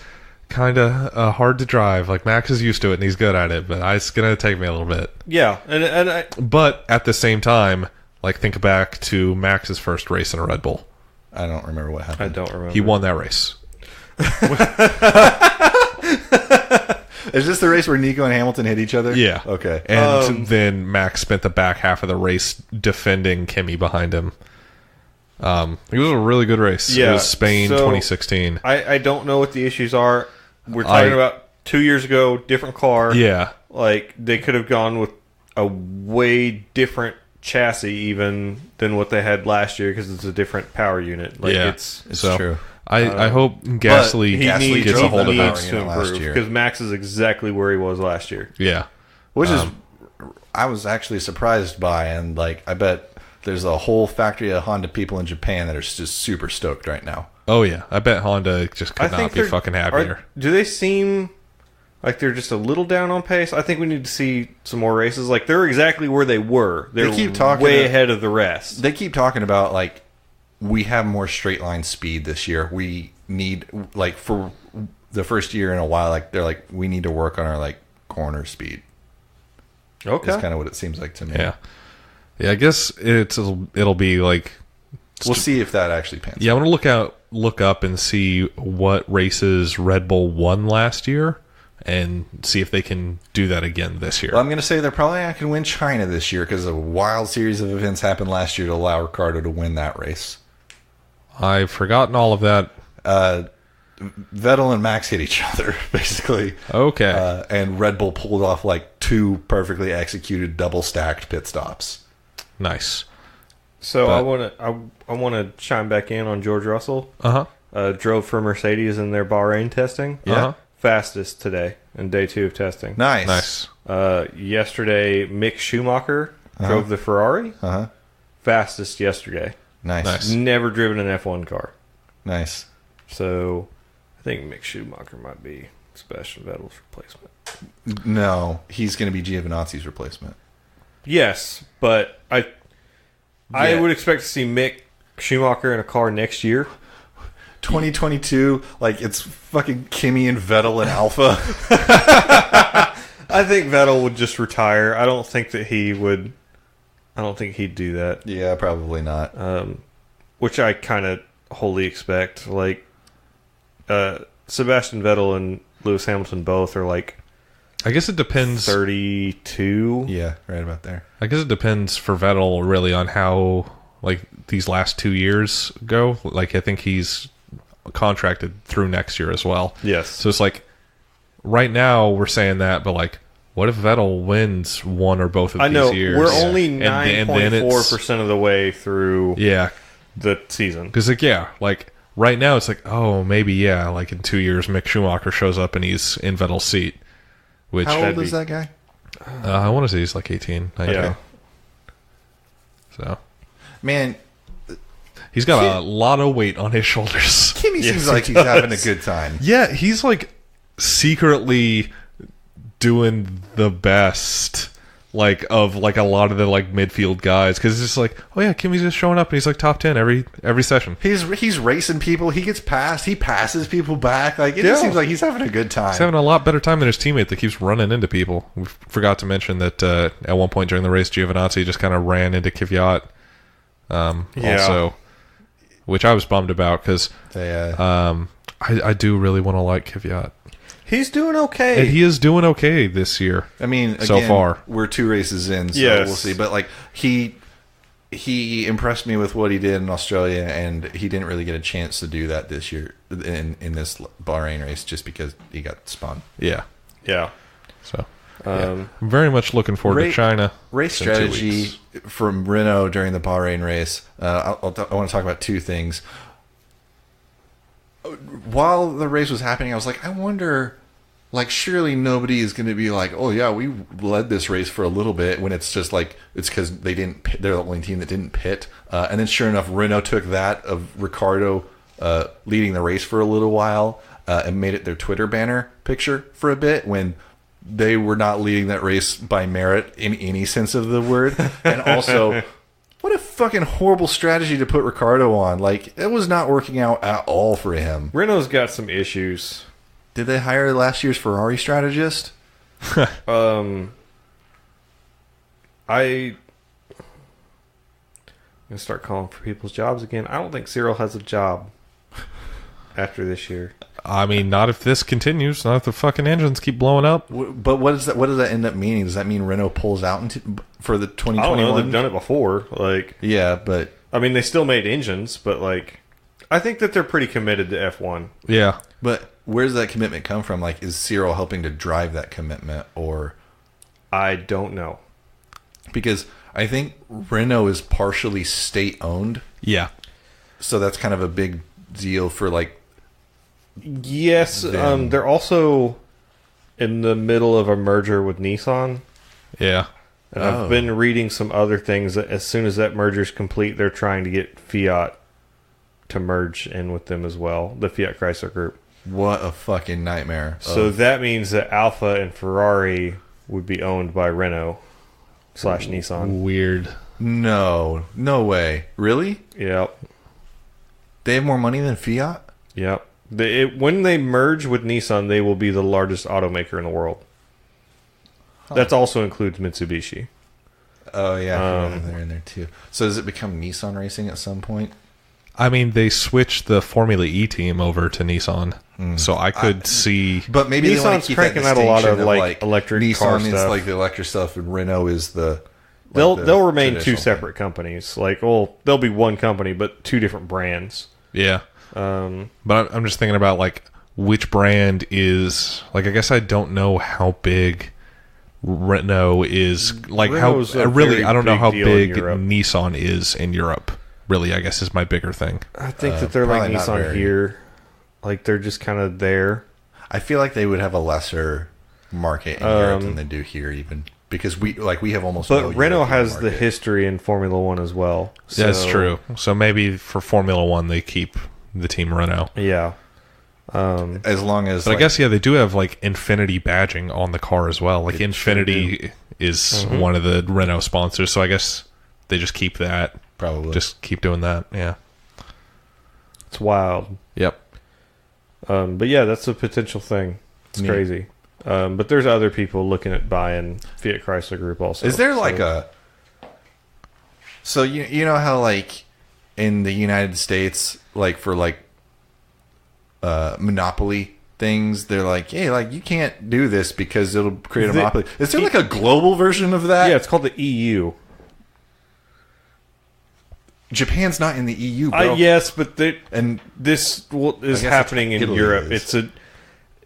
kind of hard to drive. Like Max is used to it and he's good at it, but it's gonna take me a little bit. Yeah, and but at the same time. Like, think back to Max's first race in a Red Bull. I don't remember what happened. I don't remember. He won that race. Is this the race where Nico and Hamilton hit each other? Yeah. Okay. And then Max spent the back half of the race defending Kimi behind him. It was a really good race. Yeah, it was Spain 2016. I don't know what the issues are. We're talking about 2 years ago, different car. Yeah. Like, they could have gone with a way different chassis even than what they had last year because it's a different power unit. Like it's so true. I hope Gasly gets a hold of that to improve because Max is exactly where he was last year. Yeah, which is I was actually surprised by, and like I bet there's a whole factory of Honda people in Japan that are just super stoked right now. Oh yeah, I bet Honda just could not be fucking happier. Do they seem like they're just a little down on pace? I think we need to see some more races. Like they're exactly where they were. They keep talking way ahead of the rest. They keep talking about like we have more straight line speed this year. We need like for the first year in a while. Like they're like we need to work on our like corner speed. Okay, that's kind of what it seems like to me. Yeah. I guess it'll be like we'll see if that actually pans. Yeah, I want to look up and see what races Red Bull won last year. And see if they can do that again this year. Well, I'm going to say they're probably not going to win China this year because a wild series of events happened last year to allow Ricciardo to win that race. I've forgotten all of that. Vettel and Max hit each other, basically. Okay. And Red Bull pulled off like two perfectly executed double-stacked pit stops. Nice. So I want to chime back in on George Russell. Drove for Mercedes in their Bahrain testing. Yeah. Fastest today in day 2 of testing. Nice. Yesterday, Mick Schumacher drove the Ferrari. Fastest yesterday. Nice. Never driven an F1 car. Nice. So, I think Mick Schumacher might be Sebastian Vettel's replacement. No, he's going to be Giovinazzi's replacement. Yes, but I would expect to see Mick Schumacher in a car next year. 2022, like it's fucking Kimi and Vettel and Alpha. I think Vettel would just retire. I don't think he'd do that. Yeah, probably not. Which I kind of wholly expect. Like Sebastian Vettel and Lewis Hamilton both are like I guess it depends. 32. Yeah, right about there. I guess it depends for Vettel really on how like these last 2 years go. Like I think he's contracted through next year as well. Yes. So it's like right now we're saying that, but like what if Vettel wins one or both of I know these years? we're only And then 9.4% of the way through yeah, the season. because like right now it's like like in 2 years Mick Schumacher shows up and he's in Vettel's seat. Which How old is that guy? I want to say he's like 18, 19. Yeah. So Man, he's got a lot of weight on his shoulders. Kimmy Yes, seems like he he's having a does. good time. Yeah, he's like secretly doing the best like of like a lot of the like midfield guys because it's just like, oh yeah, Kimmy's just showing up and he's like top 10 every session. He's racing people. He gets past. He passes people back. Like it just seems like he's having a good time. He's having a lot better time than his teammate that keeps running into people. We forgot to mention that at one point during the race, Giovinazzi just kind of ran into Kvyat. Also, which I was bummed about because I do really want to like Kvyat. He's doing okay. And he is doing okay this year. I mean, again, so far we're 2 races in, so Yes. we'll see. But like he impressed me with what he did in Australia, and he didn't really get a chance to do that this year in this Bahrain race just because he got spun. Yeah. Yeah. So Um, I'm very much looking forward to China. Race in 2 strategy weeks. from Renault during the Bahrain race. I want to talk about 2 things. While the race was happening, I was like, I wonder, like, surely nobody is going to be like, oh yeah, we led this race for a little bit, when it's just like it's because they didn't pit, they're the only team that didn't pit, and then sure enough, Renault took that of Ricciardo leading the race for a little while and made it their Twitter banner picture for a bit when they were not leading that race by merit in any sense of the word. And also, what a fucking horrible strategy to put Ricciardo on. Like, it was not working out at all for him. Renault's got some issues. Did they hire last year's Ferrari strategist? I'm gonna start calling for people's jobs again. I don't think Cyril has a job after this year. I mean, not if this continues. Not if the fucking engines keep blowing up. But what is that? What does that end up meaning? Does that mean Renault pulls out for the 2021? I don't know. They've done it before. Like, Yeah, but I mean, they still made engines, but like, I think that they're pretty committed to F1. Yeah. where does that commitment come from? Like, is Cyril helping to drive that commitment, or I don't know. because I think Renault is partially state owned, Yeah. so that's kind of a big deal for like. Yes, Then- they're also in the middle of a merger with Nissan. Yeah. And Oh. I've been reading some other things that as soon as that merger is complete, they're trying to get Fiat to merge in with them as well, the Fiat Chrysler Group. What a fucking nightmare! So that means that Alfa and Ferrari would be owned by Renault / Nissan. Weird. no way, really? Yep. They have more money than Fiat? Yep. When they merge with Nissan, they will be the largest automaker in the world. That also includes Mitsubishi. Oh yeah, I forgot they're in there too. So does it become Nissan Racing at some point? I mean, they switched the Formula E team over to Nissan, so I could see. But maybe they want Nissan's to keep that cranking out a lot of, distinction like, electric Nissan car is stuff. like the electric stuff, and Renault is the. They'll remain two traditional separate companies. Like, well, they'll be one company, but two different brands. Yeah. But I'm just thinking about like which brand is like. I guess I don't know how big Renault is. Like Renault's how a really very I don't know big how deal in big Europe. Nissan is in Europe. Really, I guess is my bigger thing. I think that they're like probably not Nissan very. here. Like, they're just kind of there. I feel like they would have a lesser market in Europe than they do here, even because we have almost. But no Renault European has the market. history in Formula One as well. That's So, true. So maybe for Formula One they keep the team Renault. Yeah. As long as, But I guess they do have like Infinity badging on the car as well. Like It Infinity is one of the Renault sponsors, so I guess they just keep that. probably Just keep doing that. Yeah. It's wild. Yep. But yeah, that's a potential thing. It's Neat. crazy. But there's other people looking at buying Fiat Chrysler Group also. Is there So- like a? So you know how like in the United States, like for like Monopoly, things. They're like, hey, like you can't do this because it'll create a monopoly. Is there like a global version of that? Yeah, it's called the EU. Japan's not in the EU, bro. Yes, but And this is guess happening in Italy Europe. is.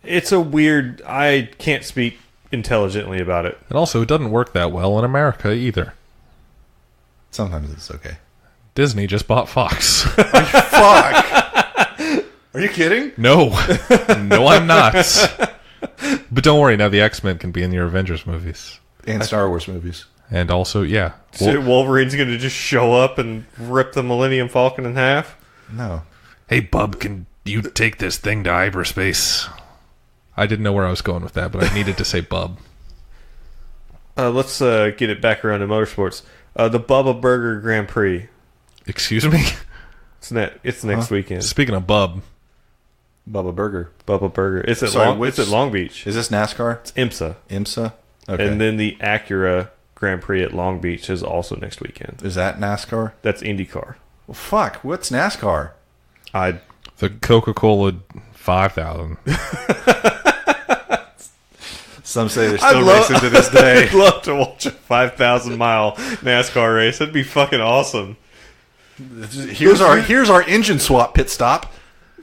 It's a weird. I can't speak intelligently about it. And also, it doesn't work that well in America either. sometimes it's okay. Disney just bought Fox. Fuck. Are you kidding? No. No, I'm not. But don't worry, now the X-Men can be in your Avengers movies. And Star Wars movies. And also, yeah. So Wolverine's going to just show up and rip the Millennium Falcon in half? No. Hey, bub, can you take this thing to hyperspace? I didn't know where I was going with that, but I needed to say bub. Let's get it back around to motorsports. The Bubba Burger Grand Prix. Excuse me? It's next weekend. Speaking of bub. Bubba Burger. Bubba Burger. It's at, Sorry, it's at Long Beach. Is this NASCAR? It's IMSA. IMSA? Okay. And then the Acura Grand Prix at Long Beach is also next weekend. Is that NASCAR? That's IndyCar. Well, fuck. What's NASCAR? The Coca-Cola 5000. Some say they're still racing to this day. I'd love to watch a 5,000-mile NASCAR race. That'd be fucking awesome. Here's our engine swap pit stop.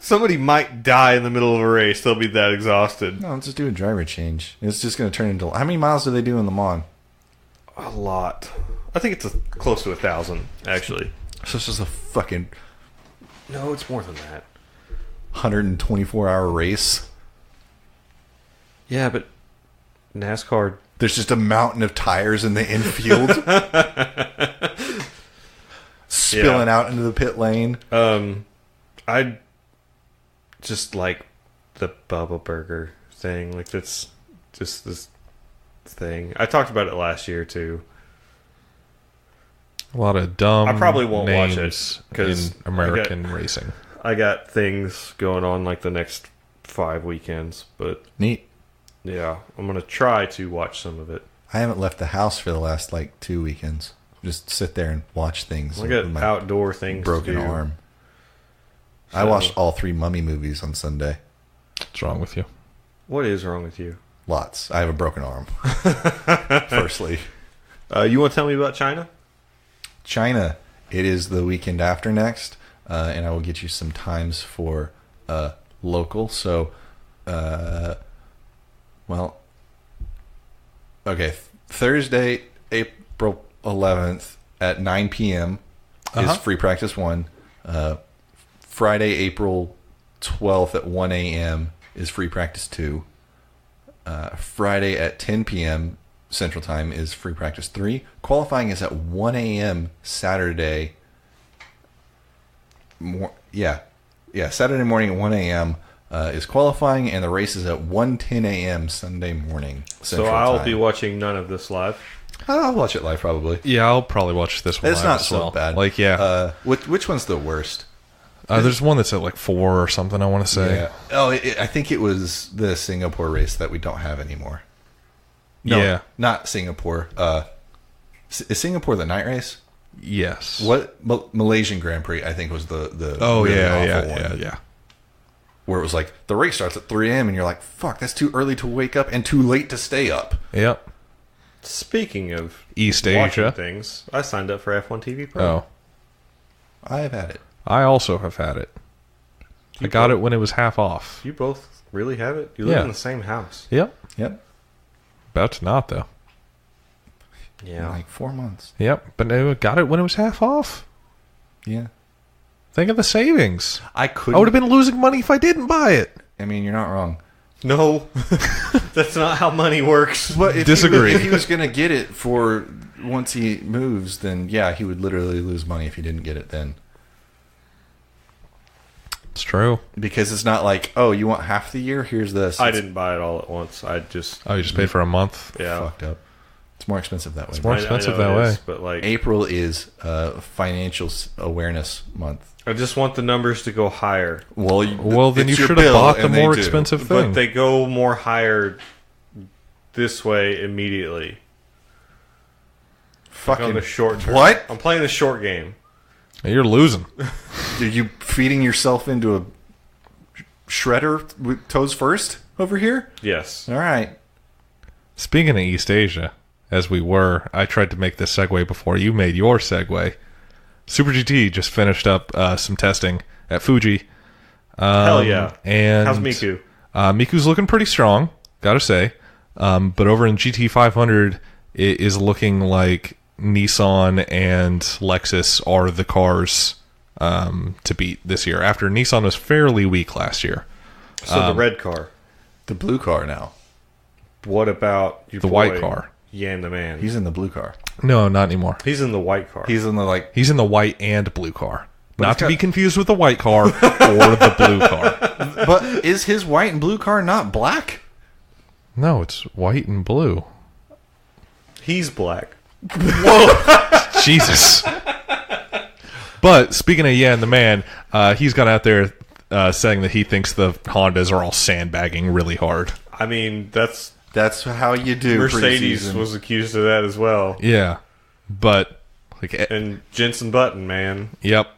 Somebody might die in the middle of a race. They'll be that exhausted. No, let's just do a driver change. It's just going to turn into... How many miles do they do in Le Mans? A lot. I think it's close to 1,000, actually. So it's just a fucking No, it's more than that. 124-hour race. Yeah, but NASCAR... There's just a mountain of tires in the infield. Spilling out into the pit lane. I just like the Bubba Burger thing. Like, that's just this thing. I talked about it last year, too. A lot of dumb I probably won't watch it, names 'cause in American racing. I got things going on like the next 5 weekends, but Neat. yeah, I'm going to try to watch some of it. I haven't left the house for the last, 2 weekends. Just sit there and watch things. I got with my outdoor things broken to do. arm. So- I watched all 3 Mummy movies on Sunday. What's wrong with you? What is wrong with you? Lots. I have a broken arm. Firstly. You want to tell me about China? China. It is the weekend after next, and I will get you some times for local. So, Thursday, April 11th at 9 p.m. is free practice 1. Friday, April 12th at 1 a.m. is free practice 2. Friday at 10 p.m. Central Time is free practice 3. Qualifying is at 1 a.m. Saturday. Saturday morning at 1 a.m. Is qualifying, and the race is at 1:10 a.m. Sunday morning. So I'll be watching none of this live. I'll watch it live probably. Yeah, I'll probably watch this one It's live not as so well. bad. Which one's the worst? There's one that's at 4 or something, I want to say. Yeah. Oh, I think it was the Singapore race that we don't have anymore. No, Yeah. not Singapore. Is Singapore the night race? Yes. What Malaysian Grand Prix? I think was the Oh, really yeah, awful one. yeah. Where it was like the race starts at 3 a.m. and you're like, fuck, that's too early to wake up and too late to stay up. Yep. Speaking of East watching Asia. things, I signed up for F1 TV Pro. Oh. I've had it. I also have had it. I got it when it was half off. You both really have it? You live Yeah. in the same house. Yep. Yep. About to not, though. Yeah. Like 4 months. Yep. But I got it when it was half off. Yeah. Think of the savings. I I would have been losing money if I didn't buy it. I mean, you're not wrong. No, that's not how money works. But if Disagree. If he was going to get it for once he moves, then yeah, he would literally lose money if he didn't get it then. It's true. Because it's not like, oh, you want half the year? Here's this. I didn't buy it all at once. I just Oh, you just paid for a month? yeah. Fucked up. It's more expensive that way. It's more expensive I know that it way. is, but like, April is financial awareness month. I just want the numbers to go higher. Well, Then you it's your should have bill, bought the and they more do. expensive But thing. they go more higher this way immediately. On Fucking the short term. what? I'm playing the short game. You're losing. Are you feeding yourself into a shredder with toes first over here? Yes. All right. Speaking of East Asia, as we were, I tried to make this segue before you made your segue. Super GT just finished up some testing at Fuji. Hell yeah. And How's Miku? Miku's looking pretty strong, gotta say. But over in GT 500, it is looking like Nissan and Lexus are the cars to beat this year, after Nissan was fairly weak last year. So the red car. The blue car now. What about your The boy, white car. Yan the man? He's in the blue car. No, not anymore. He's in the white car. He's in the He's in the white and blue car. Not he's to got- be confused with the white car or the blue car. But is his white and blue car not black? No, it's white and blue. He's black. Jesus. But speaking of Yan the man, he's gone out there saying that he thinks the Hondas are all sandbagging really hard. I mean, that's how you do. Mercedes preseason. was accused of that as well. Yeah. But like And Jensen Button, man, yep.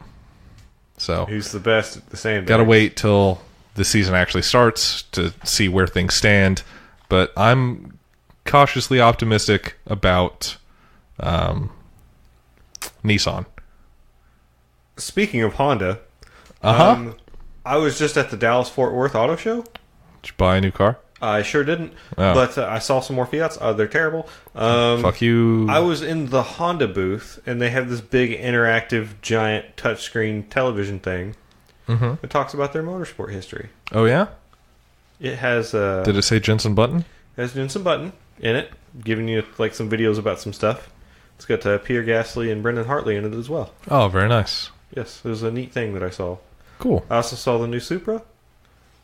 So who's the best at the sandbag. gotta wait till the season actually starts to see where things stand. But I'm cautiously optimistic about Nissan. Speaking of Honda, I was just at the Dallas-Fort Worth Auto Show. Did you buy a new car? I sure didn't, Oh. but I saw some more Fiats. They're terrible. Fuck you. I was in the Honda booth, and they have this big interactive, giant touchscreen television thing that talks about their motorsport history. Oh, yeah? It has Did it say Jensen Button? Jensen Button in it, giving you like some videos about some stuff. It's got Pierre Gasly and Brendan Hartley in it as well. Oh, very nice. Yes, it was a neat thing that I saw. Cool. I also saw the new Supra.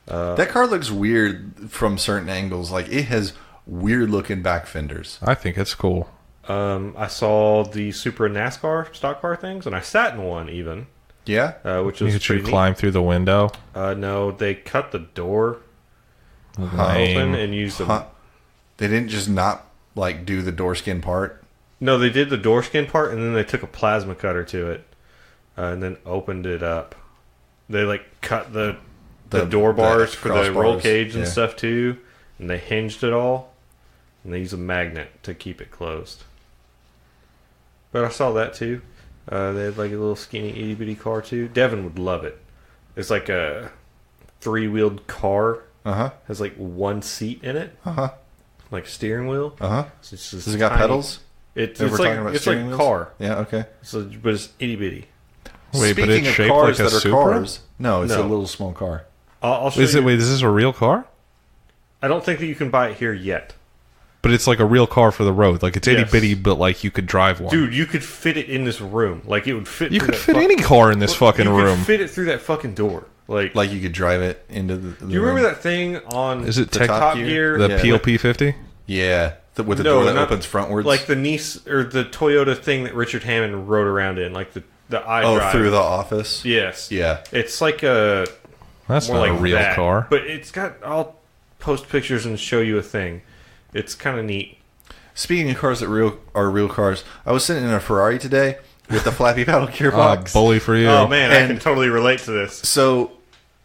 That car looks weird from certain angles. Like, it has weird looking back fenders. I think it's cool. I saw the Supra NASCAR stock car things, and I sat in one even, Yeah? which You was could pretty neat. climb through the window. No, they cut the door Lame. open and used them. Huh. They didn't just not, like, do the door skin part? No, they did the door skin part, and then they took a plasma cutter to it, and then opened it up. They like cut the door bars for the roll crossbars, cage and yeah. stuff too, and they hinged it all, and they use a magnet to keep it closed. But I saw that too. They had like a little skinny itty bitty car too. Devin would love it. It's like a 3-wheeled car. Uh-huh. Has like one seat in it, Uh-huh. like a steering wheel. Uh-huh. So it's just Does it got tiny. pedals? It's If we're like talking about it's like steering a wheels? car. Yeah, okay. So, but it's itty bitty. Wait, but Speaking it's of shaped cars like a that are Supra? cars. No, it's No. a little small car. I'll show you. Wait, is this a real car? I don't think that you can buy it here yet. But it's like a real car for the road. Like it's itty Yes. bitty, but like you could drive one. Dude, you could fit it in this room. Like it would fit. you through could that fit fuck- any car in this fucking you room. Could fit it through that fucking door. Like Like, you could drive it into the do you remember room. that thing on Is it The Tech Top Top Gear? Gear? the Yeah. PLP 50? Yeah. With the No, door that not- opens frontwards. Like the Nice or the Toyota thing that Richard Hammond rode around in, like the iDrive. through the office? Yes. Yeah. It's like a That's more not like a real that, car. but it's got. I'll post pictures and show you a thing. It's kind of neat. Speaking of cars that are real cars, I was sitting in a Ferrari today with the flappy paddle gearbox. Bully for you. Oh man, I And- can totally relate to this. So,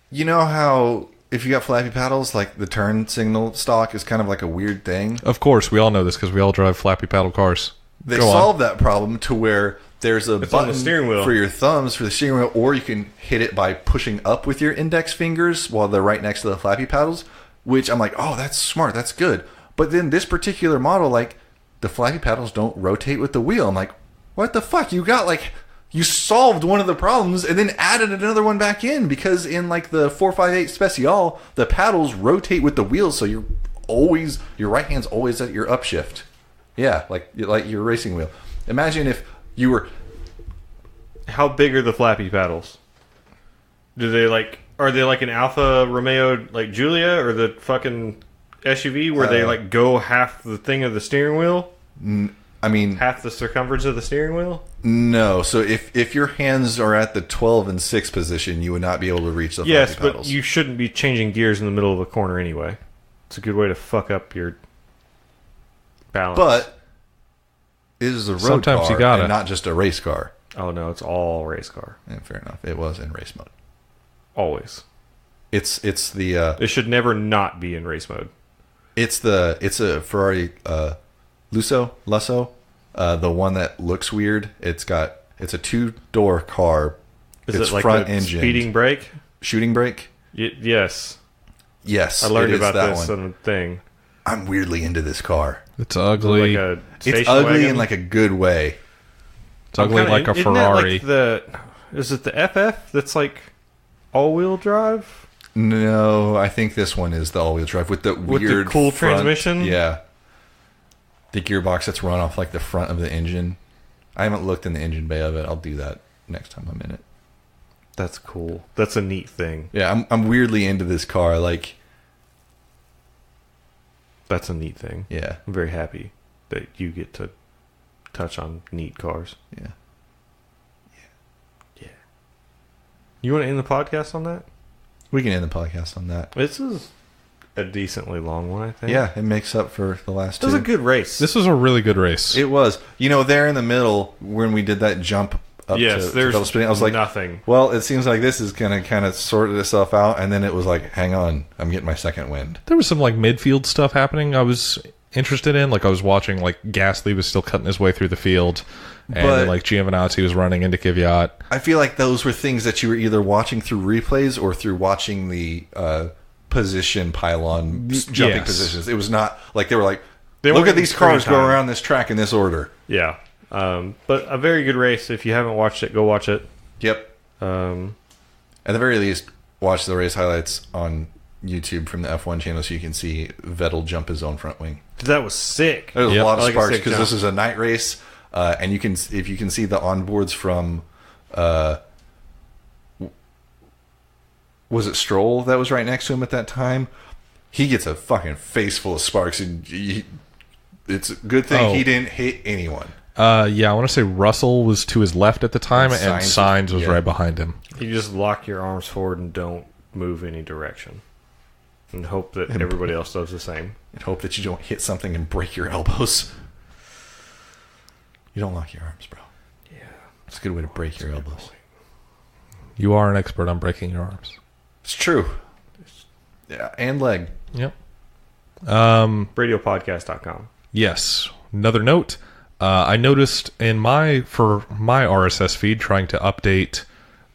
you know how if you got flappy paddles, like the turn signal stalk is kind of like a weird thing? Of course, we all know this because we all drive flappy paddle cars. They Go on. solved that problem to where there's a on the button steering wheel. for your thumbs for the steering wheel, or you can hit it by pushing up with your index fingers while they're right next to the flappy paddles, which I'm like, oh, that's smart, that's good. But then this particular model, like, the flappy paddles don't rotate with the wheel. I'm like, what the fuck? You solved one of the problems and then added another one back in, because in like the 458 Special, the paddles rotate with the wheels, so your right hand's always at your upshift. Yeah, like your racing wheel. Imagine if you were How big are the flappy paddles? Are they like an Alfa Romeo like Giulia or the fucking SUV where they like go half the thing of the steering wheel? I mean, Half the circumference of the steering wheel? no. So if your hands are at the 12 and 6 position, you would not be able to reach the Yes, flappy but paddles. you shouldn't be changing gears in the middle of a corner anyway. It's a good way to fuck up your balance. But it is a road Sometimes car you gotta. and not just a race car. oh no, it's all race car. Yeah, fair enough. It was in race mode. Always. It's the It should never not be in race mode. it's a Ferrari Lusso, the one that looks weird. It's a 2-door car. Is it's it like front the engine speeding brake? shooting brake. Yes. Yes, I learned it is about that this one. on a thing. I'm weirdly into this car. It's ugly. Like a It's station ugly wagon? in like a good way. It's ugly like a Isn't that Ferrari. like is it the FF that's like all-wheel drive? No, I think this one is the all-wheel drive with the With the weird cool front- transmission? Yeah, the gearbox that's run off like the front of the engine. I haven't looked in the engine bay of it. I'll do that next time I'm in it. That's cool. That's a neat thing. Yeah, I'm weirdly into this car. Like, That's a neat thing. yeah, I'm very happy that you get to touch on neat cars. yeah. You want to end the podcast on that? We can end the podcast on that. This is a decently long one, I think. Yeah, it makes up for the last It was two. a good race. This was a really good race. It was. There in the middle when we did that jump up yes, to there's double spinning, I was like, nothing. well, it seems like this is going to kind of sort itself out. And then it was like, hang on, I'm getting my second wind. There was some like midfield stuff happening I was interested in. Like I was watching like Gasly was still cutting his way through the field, and But- then, like Giovinazzi was running into Kvyat. I feel like those were things that you were either watching through replays or through watching the position pylon jumping Yes. positions. It was not like they were like, They look weren't at these in cars screen go time. around this track in this order. Yeah. But a very good race. If you haven't watched it, go watch it. Yep. Um, At the very least, watch the race highlights on YouTube from the F1 channel so you can see Vettel jump his own front wing. that was sick. There's Yep. a lot of Like a sparks sick because this jump. is a night race, and if you can see the onboards from, was it Stroll that was right next to him at that time? He gets a fucking face full of sparks, and it's a good thing he didn't hit anyone. Yeah, I want to say Russell was to his left at the time, and Sainz was yeah. right behind him. You just lock your arms forward and don't move any direction. And hope that everybody else does the same. And hope that you don't hit something and break your elbows. You don't lock your arms, bro. Yeah. It's a good way to break your elbows. You are an expert on breaking your arms. It's true. Yeah, and leg. Yep. Radiopodcast.com. Yes. Another note. I noticed for my RSS feed, trying to update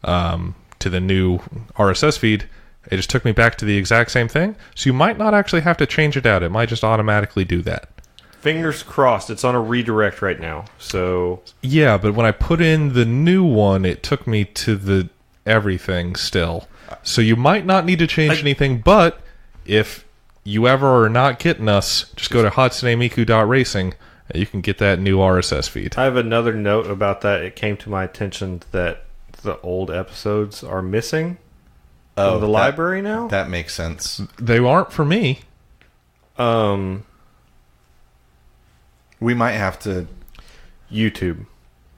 to the new RSS feed, it just took me back to the exact same thing. So you might not actually have to change it out. It might just automatically do that. Fingers crossed. It's on a redirect right now. So Yeah, but when I put in the new one, it took me to the everything still. So you might not need to change anything, but if you ever are not getting us, just go to hatsunemiku.racing and you can get that new RSS feed. I have another note about that. It came to my attention that the old episodes are missing from the library now. That makes sense. They aren't for me. We might have to... YouTube.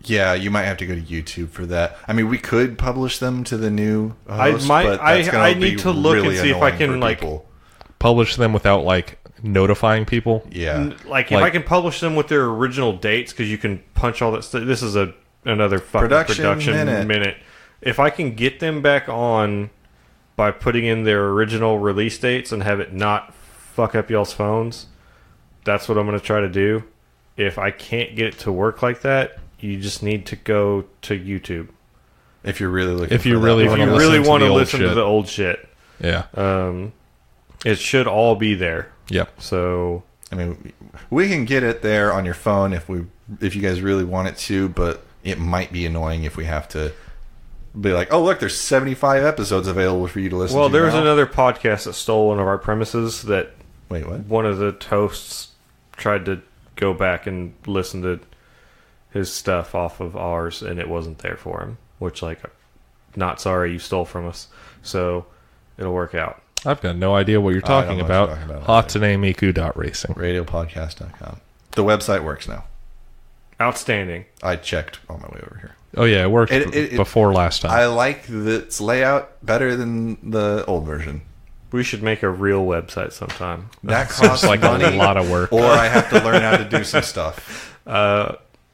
Yeah, you might have to go to YouTube for that. I mean, we could publish them to the new host, might- but that's gonna I be need to look and really see if I annoying can, for like- people. Publish them without like notifying people. Yeah. Like if Like- I can publish them with their original dates, because you can punch all that stuff. This is another fucking Production minute. If I can get them back on by putting in their original release dates and have it not fuck up y'all's phones, that's what I'm going to try to do. If I can't get it to work like that, you just need to go to YouTube. If you're really looking If you for really that. If wanna you listen really to want the to old listen to shit. the old shit, Yeah. it should all be there. Yep. So I mean, we can get it there on your phone if you guys really want it to, but it might be annoying if we have to be like, oh, look, there's 75 episodes available for you to listen to. well, there was now. another podcast that stole one of our premises that Wait, what? one of the hosts tried to go back and listen to his stuff off of ours, and it wasn't there for him. Which, like, not sorry you stole from us. So it'll work out. I've got no idea what you're I don't talking know what about. you're talking about hatsunemiku.racing. Radiopodcast.com. The website works now. Outstanding. I checked on my way over here. Oh yeah, it worked It- before last time. I like its layout better than the old version. We should make a real website sometime. That It's costs like money, a lot of work. or I have to learn how to do some stuff.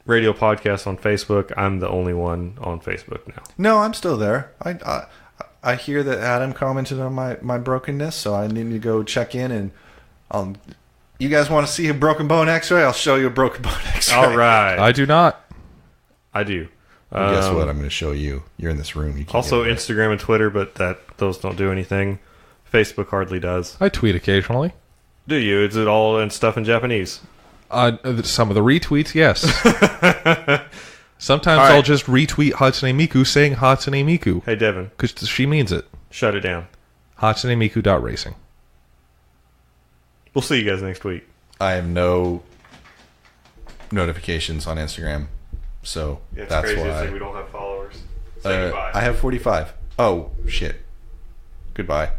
Radio podcast on Facebook. I'm the only one on Facebook now. No, I'm still there. I hear that Adam commented on my brokenness, so I need to go check in and you guys want to see a broken bone X-ray? I'll show you a broken bone X-ray. All right. I do not. I do. Well, guess what? I'm going to show you. You're in this room. You can't Also, get away. Instagram and Twitter, but those don't do anything. Facebook hardly does. I tweet occasionally. Do you? Is it all in stuff in Japanese? Some of the retweets, yes. Sometimes All right. I'll just retweet Hatsune Miku saying Hatsune Miku. Hey, Devin. Because she means it. Shut it down. HatsuneMiku.racing. We'll see you guys next week. I have no notifications on Instagram, so It's that's crazy to why. say we don't have followers. Say goodbye. I have 45. Oh, shit. Goodbye.